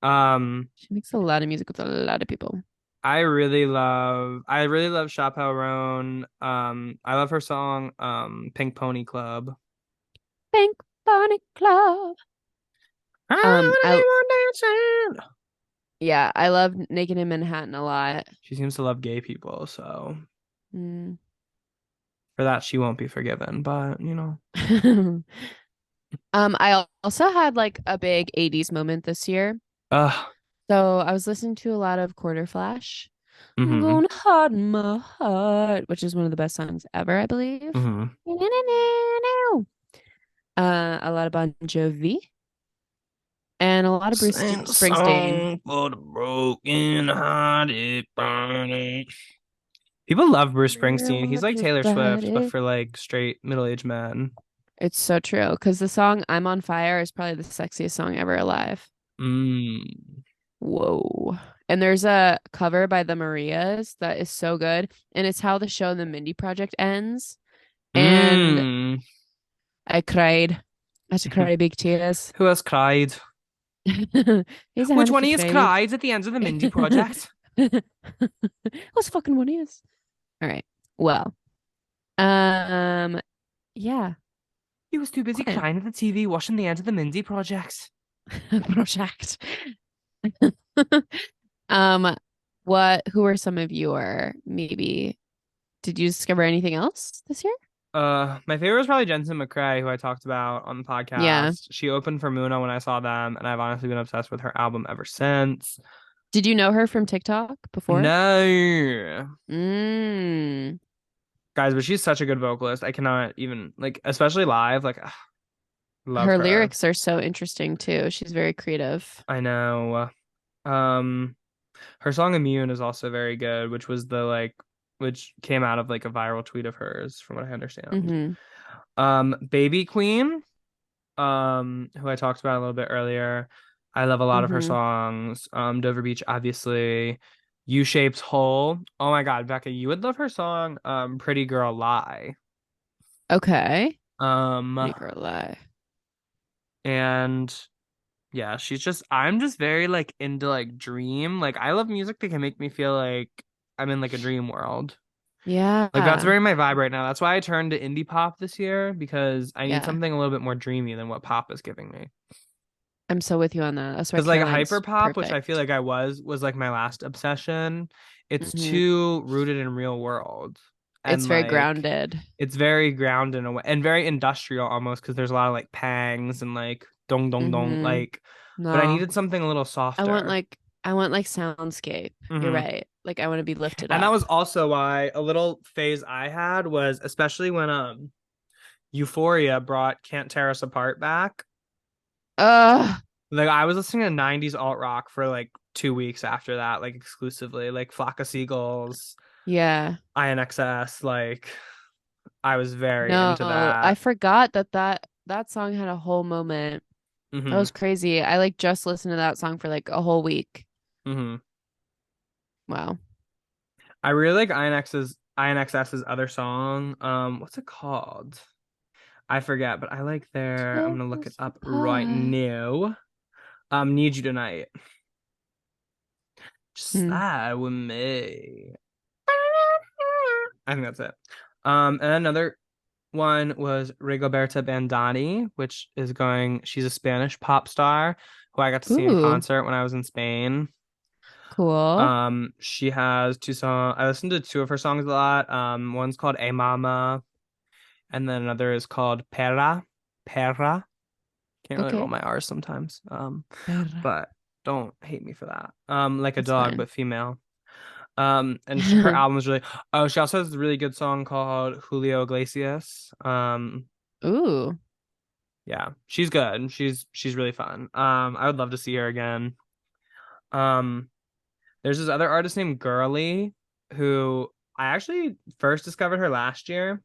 Um, She makes a lot of music with a lot of people. I really love Chappelle Roan. I love her song Pink Pony Club. Pink Bonnet Club. I I wanna keep on dancing. yeah, I love Naked in Manhattan a lot. She seems to love gay people, so Mm. for that she won't be forgiven, but I also had like a big 80s moment this year. uh So I was listening to a lot of Quarter Flash. I'm mm-hmm. gonna harden my heart, which is one of the best songs ever, I believe. Mm-hmm. A lot of Bon Jovi and a lot of Bruce Sing the Springsteen. song for the broken hearted burning. People love Bruce Springsteen. He's like Taylor Swift, but Everybody. for like straight middle-aged men. It's so true because the song I'm on Fire is probably the sexiest song ever alive. Mm. Whoa. And there's a cover by the Marias that is so good. And it's how the show The Mindy Project ends. And Mm. I cried. I had to cry big tears. Who has cried? He's a Which hand one for of you training. cried at the end of the Mindy project? What's fucking one is? All right. Well, um, yeah. He was too busy Quinn. crying at the TV watching the end of the Mindy project. Project. Um, who are some of your maybe did you discover anything else this year? My favorite was probably Jensen McCrae, who I talked about on the Yeah. podcast. She opened for Muna when I saw them, and I've honestly been obsessed with her album ever since. Did you know her from TikTok before? No, Mm. guys, but she's such a good vocalist. I cannot even like, especially live. Like, love Her her. lyrics are so interesting too. She's very creative. I know. Um, her song "Immune" is also very good, which came out of like a viral tweet of hers, from what I understand. Hmm. Baby Queen, who I talked about a little bit earlier. I love a lot of her Hmm. songs. Dover Beach, obviously. U-Shaped Hole. Oh my God, Becca, you would love her song, Pretty Girl Lie. Okay. Um, Pretty girl lie. and yeah, I'm just very like into like dream. Like I love music that can make me feel like I'm in like a dream world. Like that's Yeah. very my vibe right now. That's why I turned to indie pop this year because I need Yeah. something a little bit more dreamy than what pop is giving me. I'm so with you on that. That's why Because like a hyper Caroline's pop, which I feel perfect. like I was like my last obsession. It's Hmm. too rooted in real world. It's And very like grounded. it's very grounded in a way and very industrial almost because there's a lot of like pangs and like dong dong dong Hmm. like but I No. needed something a little I want softer. like I want like soundscape. You're Hmm. right. Like I want to be lifted And that up. was also why a little phase I had was especially when Euphoria brought Can't Tear Us Apart back. Ugh. Like I was listening to 90s alt rock for like 2 weeks after that, like exclusively, like Flock of Seagulls, Yeah. INXS, like I was very into No, I that. forgot that song had a whole moment. That Hmm. was crazy. I like just listened to that song for like a whole week. Hmm. Wow. I really like INXS's other song. What's it called? I forget, but I like their. I'm gonna look it Close up right apart. now. Need You Tonight. Just Hmm. that with me. I think that's it. And another one was Rigoberta Bandani, which is going. She's a Spanish pop star who I got to see in Ooh, concert when I was in Spain. cool. She has two songs. I listened to two of her songs a lot. One's called A Mama, and then another is called Perra. Perra. Can't really roll Okay. my R's sometimes. Perra. But don't hate me for that. Like a That's dog, fine. but female. And her album is really. Oh, she also has a really good song called Julio Iglesias. Ooh. Yeah, she's good. She's really fun. I would love to see her again. Um, there's this other artist named Girly who I actually first discovered her last year.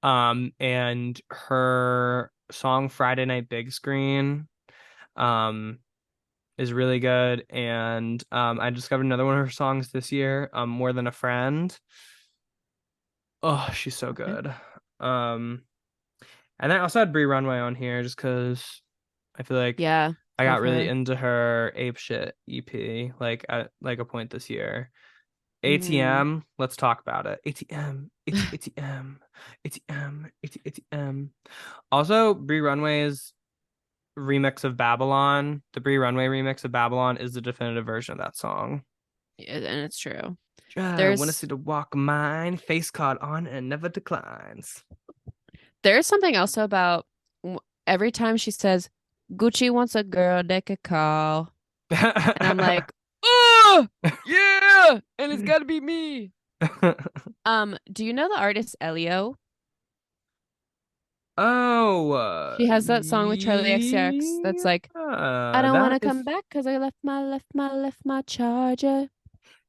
And her song Friday Night Big Screen um is really good. And I discovered another one of her songs this year, More Than a Friend. Oh, she's so Okay. good. Um, and I also had Brie Runway on here just because I feel like Yeah. I got Love really her. into her Ape Shit EP like at like a point this year. Mm. ATM, let's talk about it. ATM, ATM, ATM, ATM. Also, Brie Runway's remix of Babylon, the Brie Runway remix of Babylon is the definitive version of that song. Yeah, and it's true. I want to see There's the walk of mine, face card on and never declines. there's something also about every time she says Gucci wants a girl they could call, and I'm like, oh yeah, and it's got to be me. Do you know the artist Elio? Oh, She has that song with Charlie XCX that's like, I don't want that to come is back because I left my charger.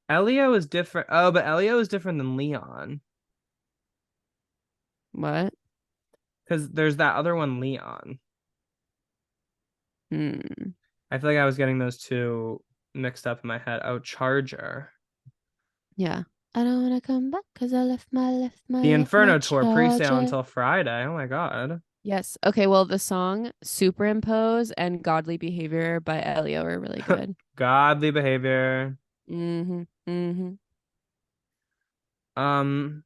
Elio is different. Oh, but Elio is different than Leon What? because there's that other one, Leon. Hmm. I feel like I was getting those two mixed up in my head. Oh, Charger. Yeah. I don't want to come back because I The left my Inferno tour pre-sale charger. until Friday. Oh my God. Yes. Okay. Well, the song Superimpose and Godly Behavior by Elio are really good. Godly behavior. Mm-hmm. Mm-hmm. Um,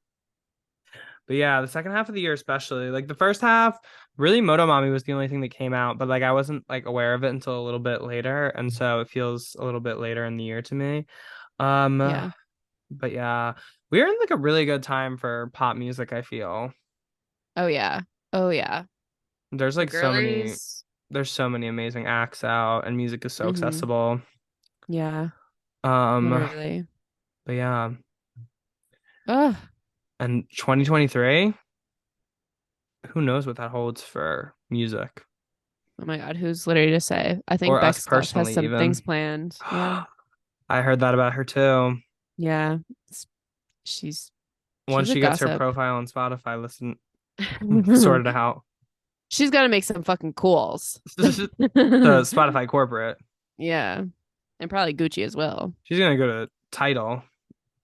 but yeah, the second half of the year, especially like the first half, really Motomami was the only thing that came out, but like I wasn't like aware of it until a little bit later, and so it feels a little bit later in the year to me. Um, Yeah. but yeah, we're in like a really good time for pop music, I feel. Oh yeah. Oh yeah. There's The like girlies. there's so many amazing acts out and music is so Mm-hmm. accessible. Yeah. Um, Literally. but yeah, Ugh. and 2023, who knows what that holds for music Oh my God. Who's literally to say? I think or us Bex Goth has personally some things even. planned. Yeah. I heard that about her too. Yeah. It's- She's Once she's a she gets her gossip. profile on Spotify, listen, sorted out. She's got to make some fucking calls. The Spotify corporate. Yeah. And probably Gucci as well. She's gonna go to Title.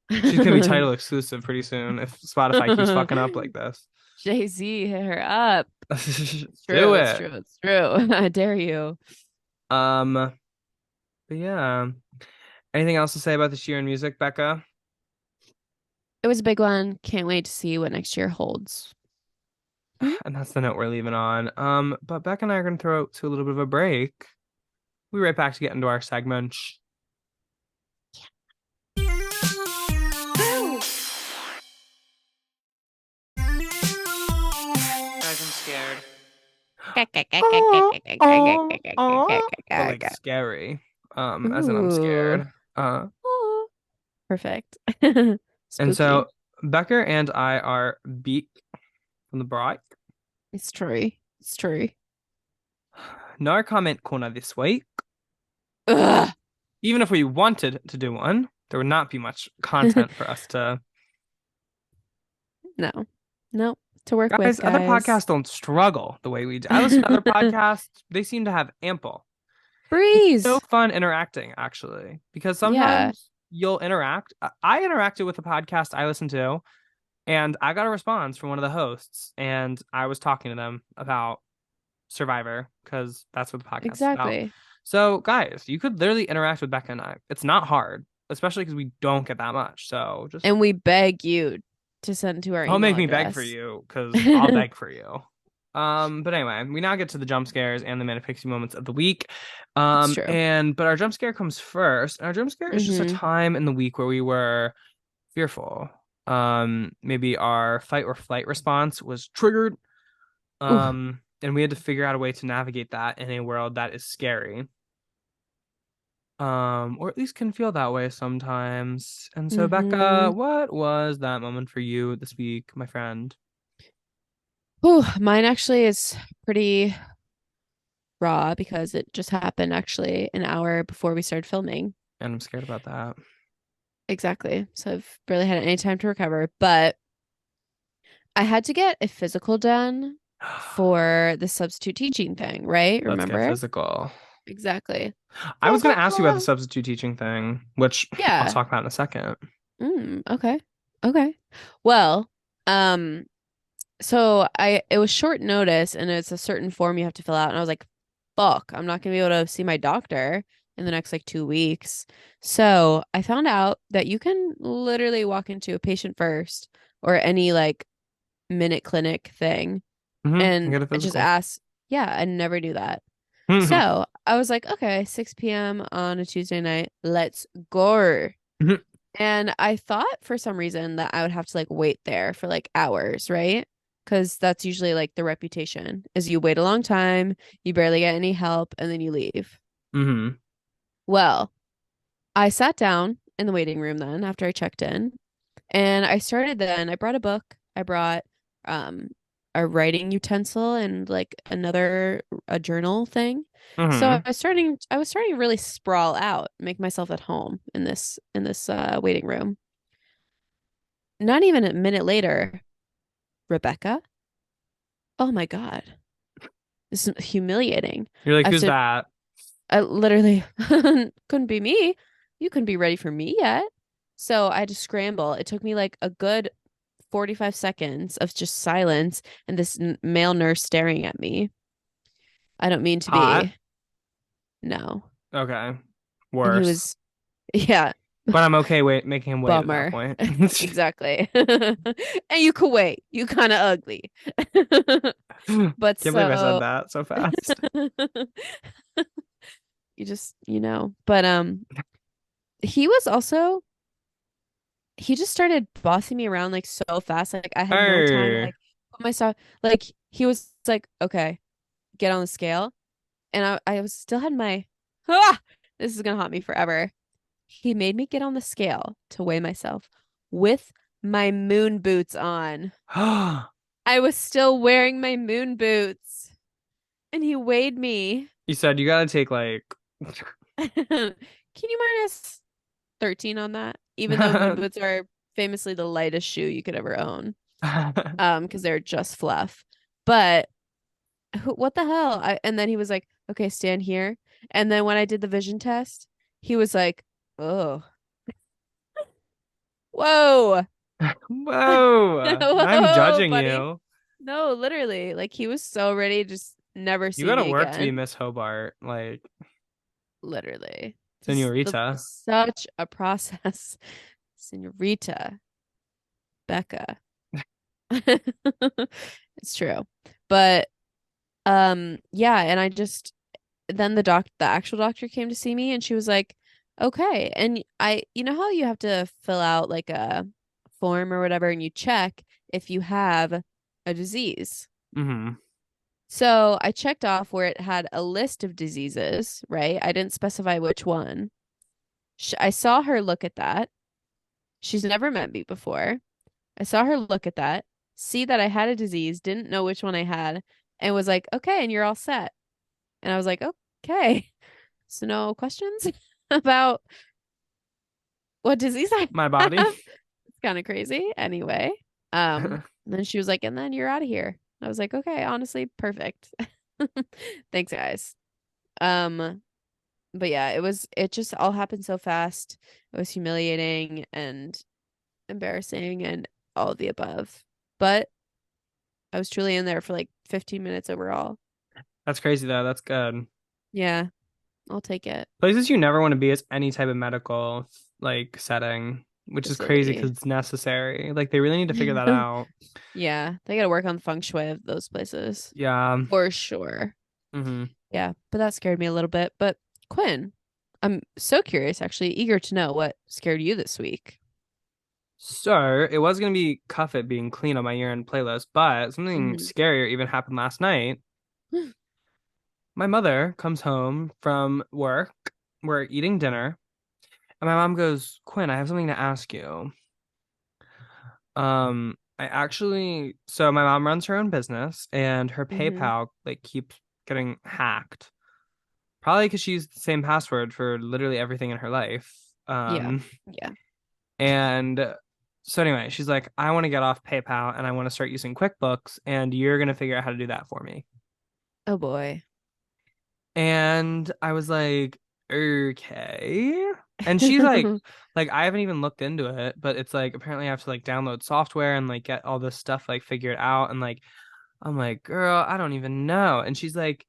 She's gonna be Title exclusive pretty soon if Spotify keeps fucking up like this. Jay-Z hit her up. It's Do true. It's it. true. It's true. I dare you. Um, but yeah. Anything else to say about this year in music, Becca? It was a big one. Can't wait to see what next year holds. Mhm. And that's the note we're leaving on. But Becca and I are gonna throw out to a little bit of a break. We'll be right back to get into our segment. Guys, I'm scared. But like scary. As in I'm Ooh. scared. Oh, perfect. And so Spooky. Becker and I are beat from the break. It's true. It's true. No comment corner this week. Ugh. Even if we wanted to do one, there would not be much content for us to. No. No. To work with, Guys, other guys. podcasts don't struggle the way we do. I listen to other podcasts, they seem to have ample. It's so Breeze. fun interacting, actually, because Yeah. sometimes you'll interact. I interacted with a podcast I listen to, And I got a response from one of the hosts, and I was talking to them about Survivor because that's what the podcast is about. Exactly. So, guys, you could literally interact with Becca and I. It's not hard, especially because we don't get that much. So just And we beg you to send to our don't email make me beg for address. you because I'll beg for you. But anyway, we now get to the jump scares and the Manic Pixie moments of the week. It's true. But our jump scare comes first. And our jump scare is just a Hmm. time in the week where we were fearful. Maybe our fight or flight response was triggered. Ooh. And we had to figure out a way to navigate that in a world that is scary. Or at least can feel that way sometimes. And so, Becca, Hmm. what was that moment for you this week, my friend? Ooh, mine actually is pretty raw because it just happened actually an hour before we started filming. And I'm scared about that. Exactly. So I've barely had any time to recover, but I had to get a physical done for the substitute teaching thing, right? Let's get Remember? physical. Exactly. I was going to ask you about the Physical. substitute teaching thing, which I'll Yeah. talk about in a second. Okay. Okay. Well, um, so it was short notice and it's a certain form you have to fill out. And I was like, fuck, I'm not gonna be able to see my doctor in the next like 2 weeks. So I found out that you can literally walk into a patient first or any like minute clinic thing And and get a just physical. ask. Yeah, I never do that. So I was like, okay, 6 p.m. on a Tuesday night, let's go. And I thought for some reason that I would have to like wait there for like hours, right? Because that's usually like the reputation is you wait a long time, you barely get any help, and then you leave. hmm Well, I sat down in the waiting room then after I checked in, and I started then. I brought a book. I brought um a writing utensil and like another a journal thing. So hmm I was starting to really sprawl out, make myself at home in this waiting room. Not even a minute later, Rebecca. Oh my God. This is humiliating. You're like, I have who's to, that? I literally couldn't be me. You couldn't be ready for me yet. So I had to scramble. It took me like a good 45 seconds of just silence and this male nurse staring at me. I don't mean to Hot. be. No. Okay. And he Worse. was, yeah, But I'm okay making him wait at that bummer. point. Exactly. And you could wait. You kind of ugly. Can't But believe I said so that so fast. you just, but he was also he just started bossing me around like so fast. Like I had no time to Oh. like put myself like he was like, okay, get on the scale. And I was still had my ah, this is gonna haunt me forever. He made me get on the scale to weigh myself with my moon boots on. I was still wearing my moon boots and he weighed me. You said you gotta take like Can you minus 13 on that? Even though moon boots are famously the lightest shoe you could ever own. Because they're just fluff. But what the hell? And then he was like, okay, stand here. And then when I did the vision test, he was like, oh, whoa, Whoa. I'm whoa, judging buddy. you. No, literally. Like he was so ready to just never You see gotta me work to be again. Miss Hobart, like Literally. Senorita. Such a process. Senorita Becca. It's true. But yeah, and I just then the actual doctor came to see me and she was like, "Okay." And you know how you have to fill out like a form or whatever and you check if you have a disease. hmm So I checked off where it had a list of diseases, right? I didn't specify which one. I saw her look at that. She's never met me before. I saw her look at that, see that I had a disease, didn't know which one I had, and was like, "Okay, and you're all set." And I was like, "Okay." So no questions about what disease I My have. body. It's kind of crazy. Anyway, and then she was like, "And then you're out of here." I was like, "Okay, honestly, perfect." Thanks, guys. Um, but yeah, it just all happened so fast. It was humiliating and embarrassing and all of the above. But I was truly in there for like 15 minutes overall. That's crazy though. That's good. Yeah, I'll take it. Places you never want to be is any type of medical like setting, which is crazy because Facility. it's necessary. Like they really need to figure that out. Yeah, they got to work on the feng shui of those places Yeah. for sure. hmm Yeah, but that scared me a little bit. But Quinn, I'm so curious, actually, eager to know what scared you this week. So it was gonna be Cuff It being clean on my year-end playlist, but something Hmm. scarier even happened last night. My mother comes home from work. We're eating dinner, and my mom goes, "Quinn, I have something to ask you." I actually, so my mom runs her own business, and her Hmm. PayPal like keeps getting hacked. Probably because she used the same password for literally everything in her life. Yeah, Um, yeah. and so anyway, she's like, I want to get off PayPal and I want to start using QuickBooks, and you're gonna figure out how to do that for me. Oh boy. And I was like, okay. And she's like I haven't even looked into it, but it's like apparently I have to like download software and like get all this stuff like figured out. And like I'm like, girl, I don't even know. And she's like,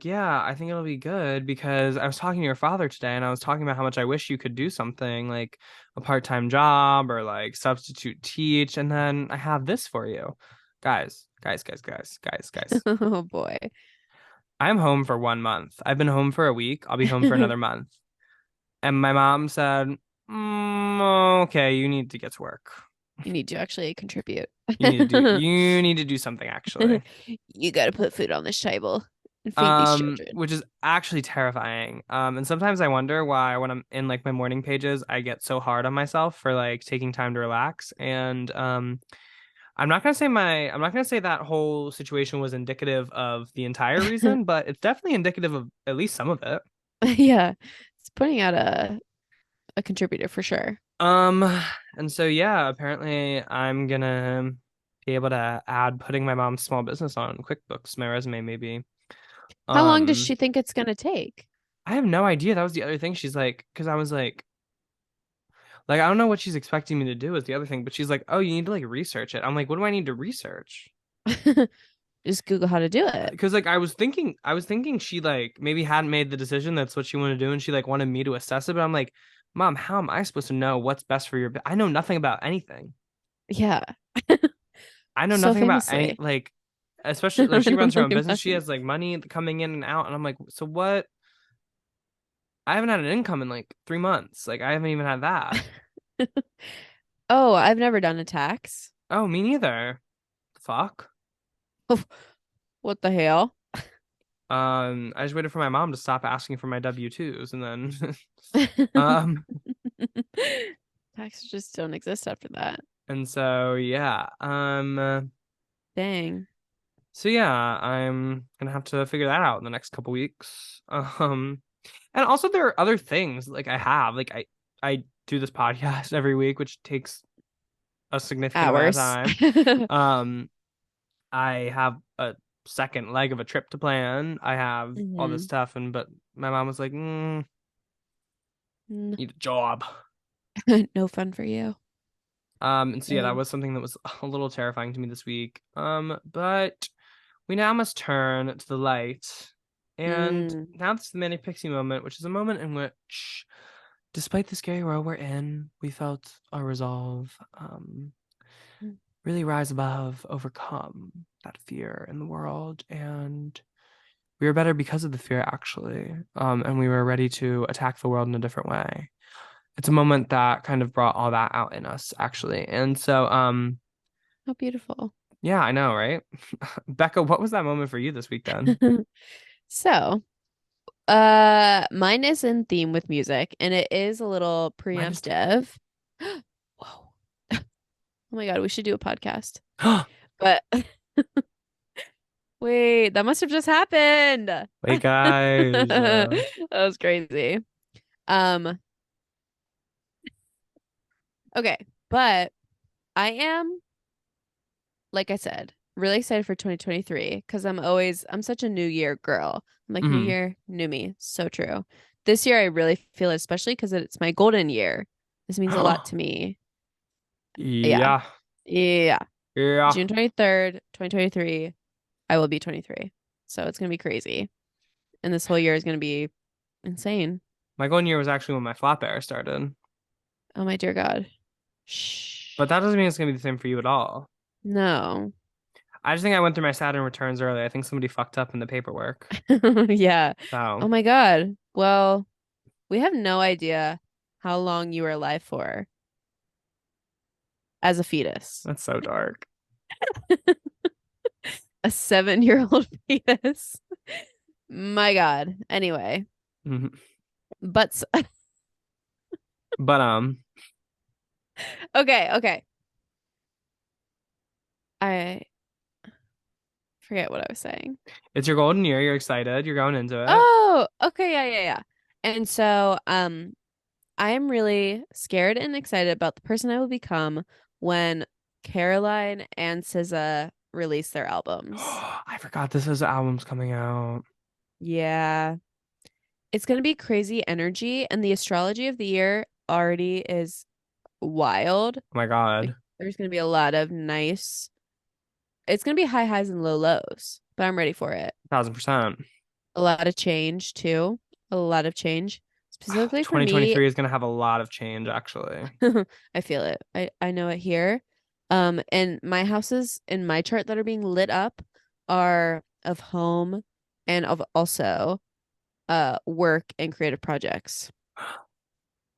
yeah, I think it'll be good because I was talking to your father today and I was talking about how much I wish you could do something like a part-time job or like substitute teach. And then I have this for you. Guys. Oh boy. I'm home for 1 month. I've been home for a week. I'll be home for another month. And my mom said, okay, you need to get to work. You need to actually contribute. You need to do something actually. You got to put food on this table and feed these children. Which is actually terrifying. And sometimes I wonder why when I'm in like my morning pages, I get so hard on myself for like taking time to relax. And I'm not gonna say that whole situation was indicative of the entire reason, but it's definitely indicative of at least some of it. Yeah, it's putting out a contributor for sure. Um, and so yeah, apparently I'm gonna be able to add putting my mom's small business on QuickBooks, my resume maybe. How long does Um, she think it's gonna take? I have no idea. That was the other thing. She's like, because I was like, I don't know what she's expecting me to do is the other thing, but she's like, oh, you need to like research it. I'm like, what do I need to research? Just Google how to do it. Because like I was thinking she like maybe hadn't made the decision that's what she wanted to do, and she like wanted me to assess it, but I'm like, Mom, how am I supposed to know what's best for your? I know nothing about anything. Yeah, I know so nothing about any famously. like, especially I like she don't know runs her own nothing business. about She has like money coming in and out, and I'm like, so what? I haven't had an income in like 3 months. Like I haven't even had that. it. Oh, I've never done a tax. Oh, me neither. Fuck. What the hell? I just waited for my mom to stop asking for my W-2s, and then um, Taxes just don't exist after that. and so yeah, Dang. so yeah, I'm gonna have to figure that out in the next couple weeks. And also there are other things like I do this podcast every week, which takes a significant amount of Hours. time. Um, I have a second leg of a trip to plan. I have all this Hmm. stuff, and but my mom was like, "Need a job." No fun for you. And so yeah, that Dang. was something that was a little terrifying to me this week. But we now must turn to the light. And Mm. now it's the Manic Pixie moment, which is a moment in which, despite the scary world we're in, we felt our resolve really rise above, overcome that fear in the world. And we were better because of the fear, actually. And we were ready to attack the world in a different way. It's a moment that kind of brought all that out in us, actually. And so, How beautiful. yeah, I know, right? Becca, what was that moment for you this week then? So, mine is in theme with music, and it is a little Mine is too. preemptive. Whoa. Oh my God, we should do a podcast. But wait, that must have just happened. Wait, guys. That was crazy. Um, okay, but I am, like I said, really excited for 2023 because I'm such a new year girl. I'm like, new Mhm. year, new me. So true. This year, I really feel it, especially because it's my golden year. This means a lot to me. Yeah. Yeah. Yeah. Yeah. June 23rd, 2023, I will be 23. So it's going to be crazy. And this whole year is going to be insane. My golden year was actually when my flat bear started. Oh my dear God. Shh. But that doesn't mean it's gonna be the same for you at all. No. I just think I went through my Saturn returns early. I think somebody fucked up in the paperwork. Yeah. Oh So my God. Well, we have no idea how long you were alive for as a fetus. that's so dark. A 7-year-old fetus. My God. Anyway, Mhm. but But okay, okay. I forget what I was saying. it's your golden year. You're excited. You're going into it. Oh, okay, yeah, yeah, yeah. And so, I am really scared and excited about the person I will become when Caroline and SZA release their albums. I forgot this is album's coming out. Yeah. It's going to be crazy energy, and the astrology of the year already is wild. Oh my Like, God. there's going to be a lot of nice, it's going to be high highs and low lows, but I'm ready for it. 1000%. A lot of change, too. A lot of change. Specifically for me, 2023 is gonna have a lot of change, actually. I feel it. I know it here. And my houses in my chart that are being lit up are of home and of also work and creative projects.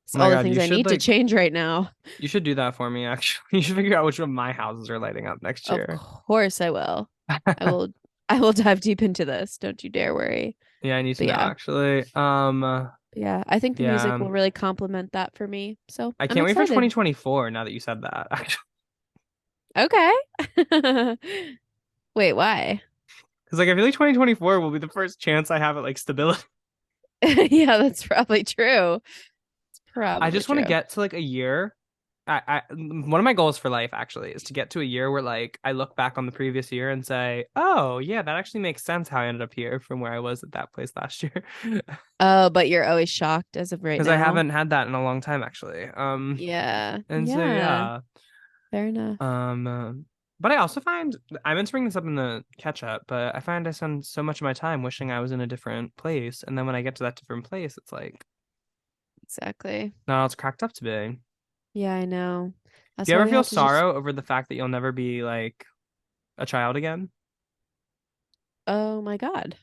It's Oh my all the God, things I need to change right now. you should do that for me, actually. You should figure out which of my houses are lighting up next Of year. course I will. I will I will dive deep into this. Don't you dare worry. Yeah, I need to But know yeah. actually. Yeah, I think the music Yeah. will really complement that for me. So, I I'm can't wait for excited. 2024 now that you said that, actually. Okay. Wait, why? Because like I feel like 2024 will be the first chance I have at like stability. Yeah, that's probably true. It's I probably just want to true. get to like a year. One of my goals for life actually is to get to a year where like I look back on the previous year and say, oh yeah, that actually makes sense how I ended up here from where I was at that place last year. Oh, but you're always shocked as of right Because I now. haven't had that in a long time actually. Yeah. And so Yeah. yeah. Fair enough. Um, uh, but I also find I meant to bring this up in the catch up, but I find I spend so much of my time wishing I was in a different place, and then when I get to that different place, it's like Exactly. not all it's cracked up to be. Yeah, I know. Do That's you why ever we feel have to just, sorrow over the fact that you'll never be like a child again? oh my God.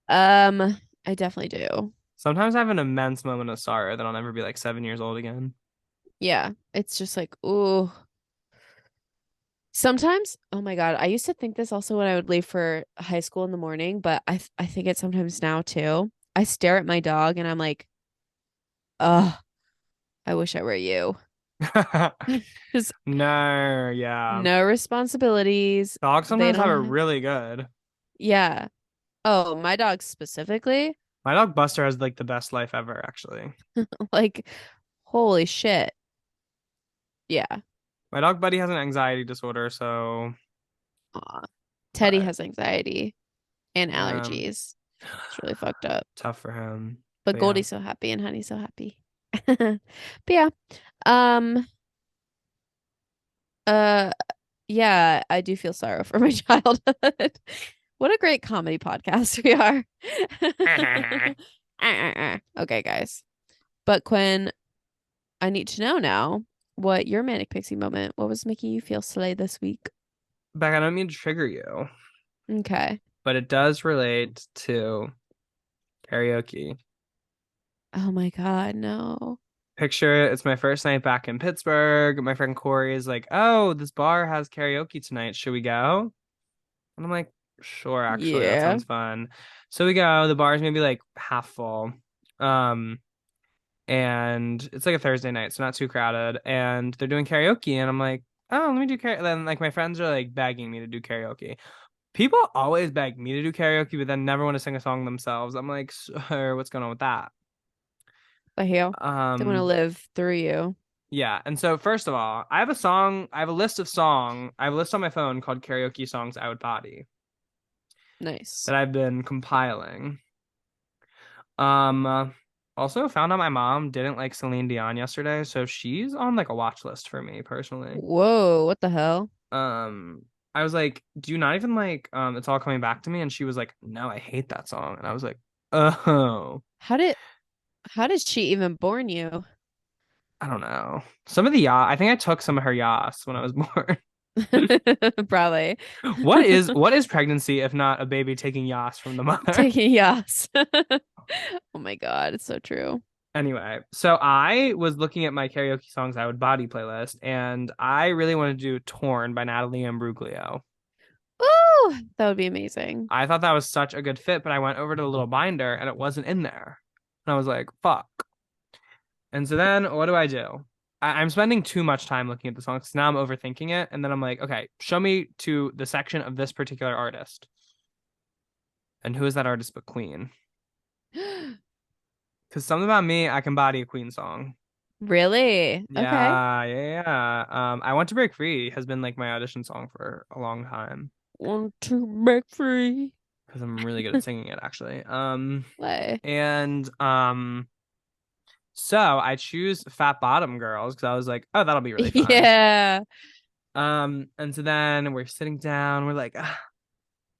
I definitely do. Sometimes I have an immense moment of sorrow that I'll never be like 7 years old again. Yeah. It's just like, ooh. Sometimes, oh my God, I used to think this also when I would leave for high school in the morning, but I think it sometimes now too. I stare at my dog and I'm like, oh, I wish I were you. Just No, yeah. no responsibilities. Dogs They sometimes have don't it have, really good. yeah. Oh, my dog specifically, My dog Buster has like the best life ever, actually. like, holy shit. Yeah. My dog Buddy has an anxiety disorder, so Aw. Teddy but has anxiety and yeah, allergies. It's really fucked up. tough for him. But But yeah. Goldie's so happy and Honey's so happy. But yeah. Um, uh, yeah, I do feel sorrow for my childhood. What a great comedy podcast we are. Okay, guys. But Quinn, I need to know now what your manic pixie moment, what was making you feel slay this week? Beck, I don't mean to trigger you, Okay. but it does relate to karaoke. Oh my God, no. Picture it, it's my first night back in Pittsburgh. My friend Corey is like, "Oh, this bar has karaoke tonight. Should we go?" And I'm like, "Sure, actually, that Yeah. sounds fun." So we go. The bar's maybe like half full. Um, and it's like a Thursday night, so not too crowded. And they're doing karaoke, and I'm like, "Oh, let me do karaoke." Then like my friends are like begging me to do karaoke. People always beg me to do karaoke, but then never want to sing a song themselves. I'm like, "Sir, what's going on with that?" The hell? They want to Um, live through you. yeah. And so first of all, I have a song, I have a list of song, I have a list on my phone called Karaoke Songs I Would Body Nice. that I've been compiling. Um, Also found out my mom didn't like Celine Dion yesterday, so she's on like a watch list for me personally. Whoa, what the hell? Um, I was like, "Do you not even like It's All Coming Back to Me?" And she was like, "No, I hate that song." And I was like, "Oh, How did how did she even born you? I don't know." Some of the I think I took some of her yas when I was born. Probably. What is pregnancy if not a baby taking yas from the mother? Taking yas. Oh my God, it's so true. Anyway, so I was looking at my karaoke songs I would body playlist, and I really want to do "Torn" by Natalie Imbruglia. Oh, that would be amazing. I thought that was such a good fit, but I went over to the little binder and it wasn't in there. And I was like, fuck. And so then what do I do? I'm spending too much time looking at the songs. Now I'm overthinking it. And then I'm like, okay, show me to the section of this particular artist. And who is that artist but Queen? Because something about me, I can body a Queen song. Really? Okay. Yeah. I Want to Break Free has been like my audition song for a long time Want to break free. because I'm really good at singing it actually. Play. And So I choose Fat Bottom Girls because I was like, oh, that'll be really fun. Yeah. And so then we're sitting down, we're like, oh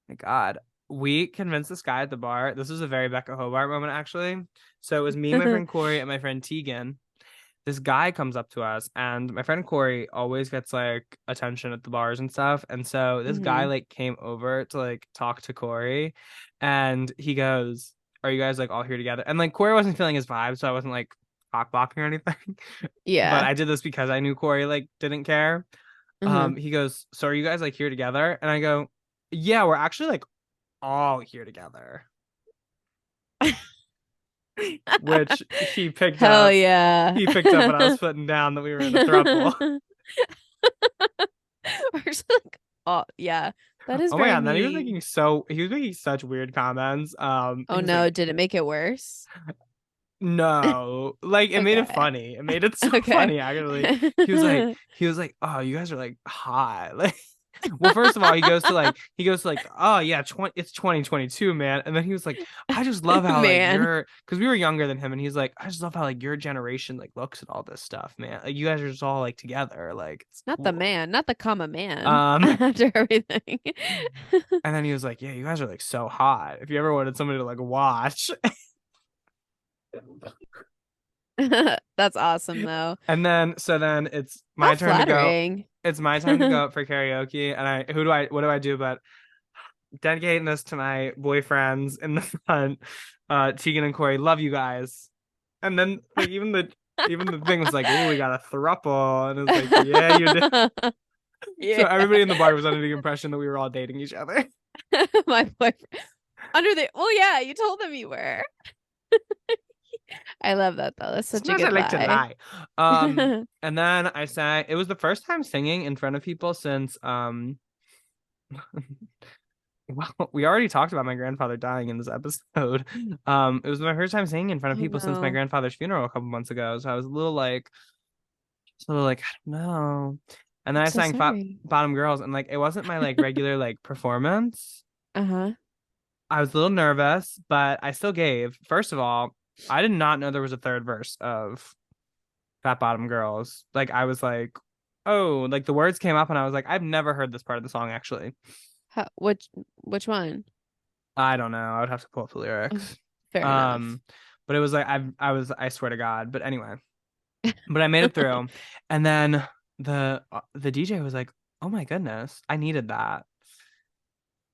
my God. We convinced this guy at the bar. This was a very Becca Hobart moment, actually. So it was me, my friend Corey, and my friend Tegan. This guy comes up to us, and my friend Corey always gets like attention at the bars and stuff. And so this guy Hmm. like came over to like talk to Corey, and he goes, "Are you guys like all here together?" And like Corey wasn't feeling his vibe, so I wasn't like cock blocking or anything. But Yeah. I did this because I knew Corey like didn't care. Uh-huh. He goes, "So are you guys like here together?" And I go, "Yeah, we're actually like all here together." Which he picked Hell up. yeah. He picked up when I was putting down that we were in a throuple. Or just like, oh yeah, that is Oh my very God, and then mean. he was making such weird comments. Oh He's no, like, did it make it worse? no, like it made it Okay. funny. It made it so Okay. funny actually. He was like, oh, you guys are like hot. Like, well, first of all, he goes to like, oh yeah, it's 2022, man. And then he was like, I just love how like Man, because we were younger than him, and he's like, I just love how like your generation like looks at all this stuff, man. Like you guys are just all like together, like it's not the cool. man, not the comma man Um, after everything. and then he was like, yeah, you guys are like so hot. If you ever wanted somebody to like watch. That's awesome though. And then so then it's How my turn to go. flattering. It's my time to go up for karaoke. And what do I do but dedicating this to my boyfriends in the front, Tegan and Corey, love you guys. And then like even the thing was like, oh, we got a throuple. And it's like, yeah, you did. So Yeah. everybody in the bar was under the impression that we were all dating each other. My boyfriend. Under the well, yeah, you told them you were. I love that though. That's such a Sometimes I good like to lie. lie. And then I sang, it was the first time singing in front of people since well, we already talked about my grandfather dying in this episode. It was my first time singing in front of Oh people since my no. grandfather's funeral a couple months ago. So I was a little like, I don't know. And then I'm I so sang sorry. Bottom Girls, and like it wasn't my like regular like performance. Uh-huh. I was a little nervous, but I still gave. First of all, I did not know there was a third verse of Fat Bottom Girls. Like I was like, oh, like the words came up, and I was like, I've never heard this part of the song actually. How, which one? I don't know. I would have to pull up the Oh, lyrics. fair enough. Um, but it was like I swear to God. But anyway, but I made it through, and then the DJ was like, "Oh my goodness, I needed that."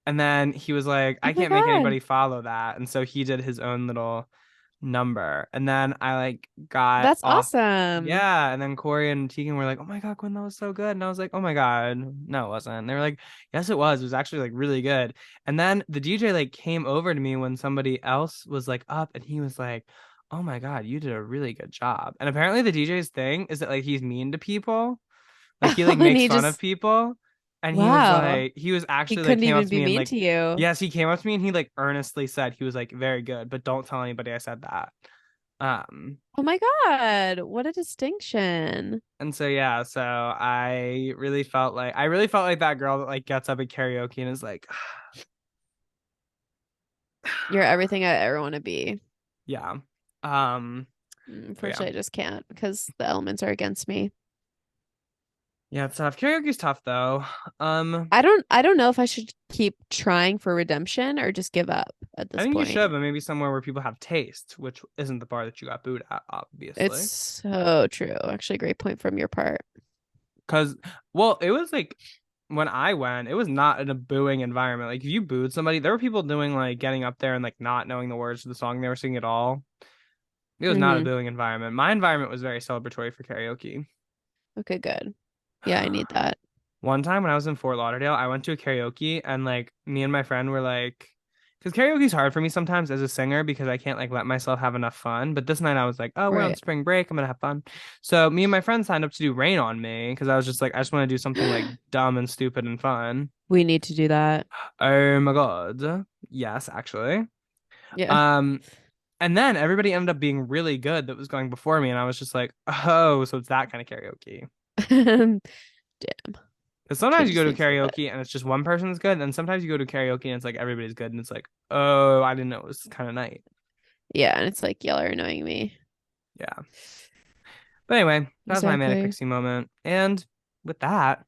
And then he was like, Oh "I my can't make God. anybody follow that," and so he did his own little number. And then I like got That's off. awesome. Yeah, and then Corey and Tegan were like, "Oh my God, Quinn, that was so good." And I was like, "Oh my God, no, it wasn't." And they were like, "Yes, it was. It was actually like really good." And then the DJ like came over to me when somebody else was like up, and he was like, "Oh my God, you did a really good job." And apparently the DJ's thing is that like he's mean to people. Like he like And makes he fun of just people. And wow. he was He actually like couldn't came up even to be me and mean like, to you. yes, he came up to me and he like earnestly said he was like very good, but don't tell anybody I said that. Um, Oh my God. What a distinction. and so yeah, so I really felt like that girl that like gets up at karaoke and is like, You're everything I ever want to be. yeah. Unfortunately, I just can't because the elements are against me. Yeah, it's tough. Karaoke's tough though. I don't know if I should keep trying for redemption or just give up at I this think you point. should, but maybe somewhere where people have taste, which isn't the bar that you got booed at, It's obviously. so true. Actually, great point from your part. Because, well, it was like when I went, it was not in a booing environment. Like if you booed somebody, there were people doing like getting up there and like not knowing the words to the song they were singing at all. It was not a Hmm. booing environment. My environment was very celebratory for karaoke. Okay, good. Yeah, I need that. One time when I was in Fort Lauderdale, I went to a karaoke and like me and my friend were like, because karaoke's hard for me sometimes as a singer because I can't like let myself have enough fun. But this night I was like, oh, we're on Right. spring break. I'm gonna have fun. So me and my friend signed up to do Rain on Me because I was just like, I just want to do something like dumb and stupid and fun. We need to do that. Oh my God. Yes, actually. Yeah. Um, and then everybody ended up being really good that was going before me, and I was just like, oh, so it's that kind of karaoke. Damn. Because sometimes you Changes go to things a little bit. karaoke and it's just one person's good, and sometimes you go to karaoke and it's like everybody's good, and it's like, oh, I didn't know it was kind of night. Yeah, and it's like y'all are annoying me. Yeah. But anyway, that was my Manic Exactly. Pixie moment. And with that,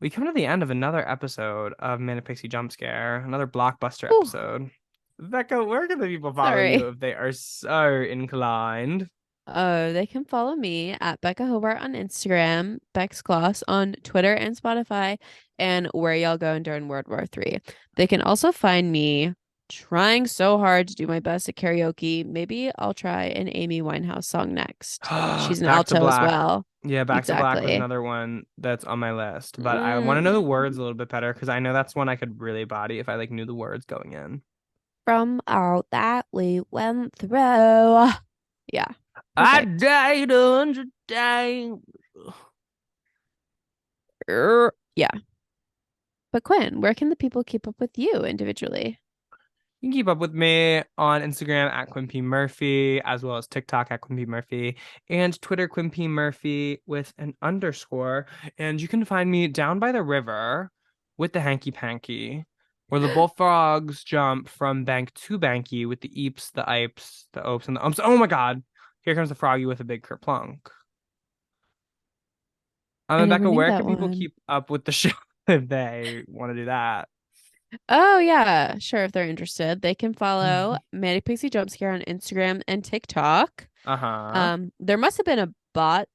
we come to the end of another episode of Manic Pixie Jump Scare, another blockbuster Whew. episode. Becca, where can the people follow you Sorry. if they are so inclined? Oh, they can follow me at Becca Hobart on Instagram, Bex Kloss on Twitter and Spotify, and Where Y'all Going During World War III. They can also find me trying so hard to do my best at karaoke. Maybe I'll try an Amy Winehouse song next. She's an Back to alto as Black. well. Yeah, Back to Black was Exactly. another one that's on my list, but I want to know Mm, the words a little bit better because I know that's one I could really body if I like knew the words going in. from all that we went through. Yeah, I perfect. died 100 times. Yeah. But Quinn, where can the people keep up with you individually? You can keep up with me on Instagram at Quinn P. Murphy, as well as TikTok at Quinn P. Murphy, and Twitter Quinn P. Murphy with an underscore. And you can find me down by the river with the hanky panky, where the bullfrogs jump from bank to banky with the eeps, the ipes, the opes, and the umps. Oh my God! Here comes the froggy with a big kerplunk. I And never Becca, knew where that can people one. keep up with the show if they want to do that? Oh yeah, sure. If they're interested, they can follow Manic Pixie Jump Scare on Instagram and TikTok. Uh-huh. There must have been a bot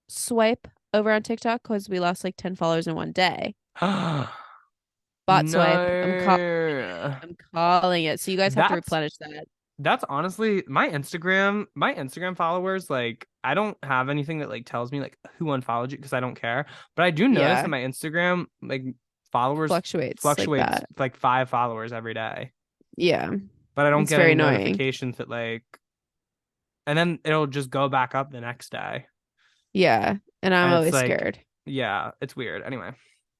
swipe over on TikTok because we lost like 10 followers in one day. Bot swipe. No. I'm calling it. So you guys have to That's replenish that. that's honestly my Instagram followers, like I don't have anything that like tells me like who unfollowed you because I don't care. But I do notice that Yeah, my Instagram like followers fluctuates like fluctuates that. like 5 followers every day. Yeah, But I don't it's get very any annoying. notifications that like and then it'll just go back up the next day. Yeah, and I'm And it's always like, scared. yeah, it's weird. Anyway.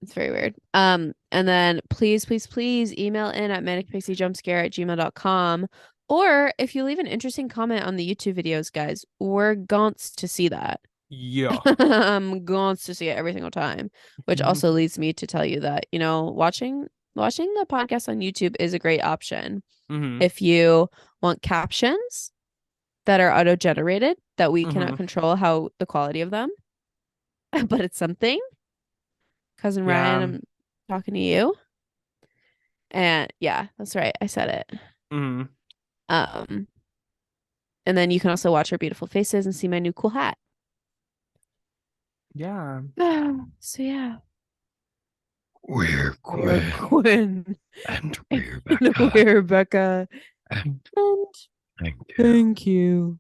It's very weird. And then please email in at manicpixiejumpscare@gmail.com. Or if you leave an interesting comment on the YouTube videos, guys, we're gonts to see that. Yeah. I'm gonts to see it every single time. Which also leads me to tell you that, watching the podcast on YouTube is a great option. Mm-hmm. If you want captions that are auto-generated, that we cannot Mm-hmm. control how the quality of them, but it's something. Cousin Ryan, Yeah. I'm talking to you. And yeah, that's right. I said it. Mm-hmm. Um, and then you can also watch our beautiful faces and see my new cool hat. Yeah. So yeah, We're we're Quinn Quinn and and we're Becca. we're Becca. And And thank you thank you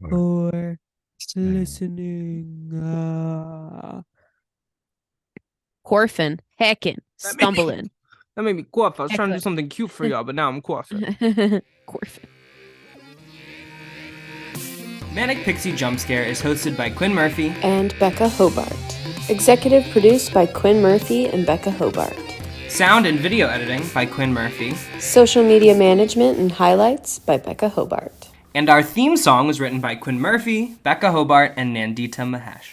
for for listening. listening. Corfin, heckin', That made me stumbling. that made me cough. I was trying to do Heckling. something cute for y'all, but now I'm coughing. Corfin. Manic Pixie Jump Scare is hosted by Quinn Murphy And Becca Hobart. Executive produced by Quinn Murphy and Becca Hobart. Sound and video editing by Quinn Murphy. Social media management and highlights by Becca Hobart. And our theme song was written by Quinn Murphy, Becca Hobart, and Nandita Mahesh.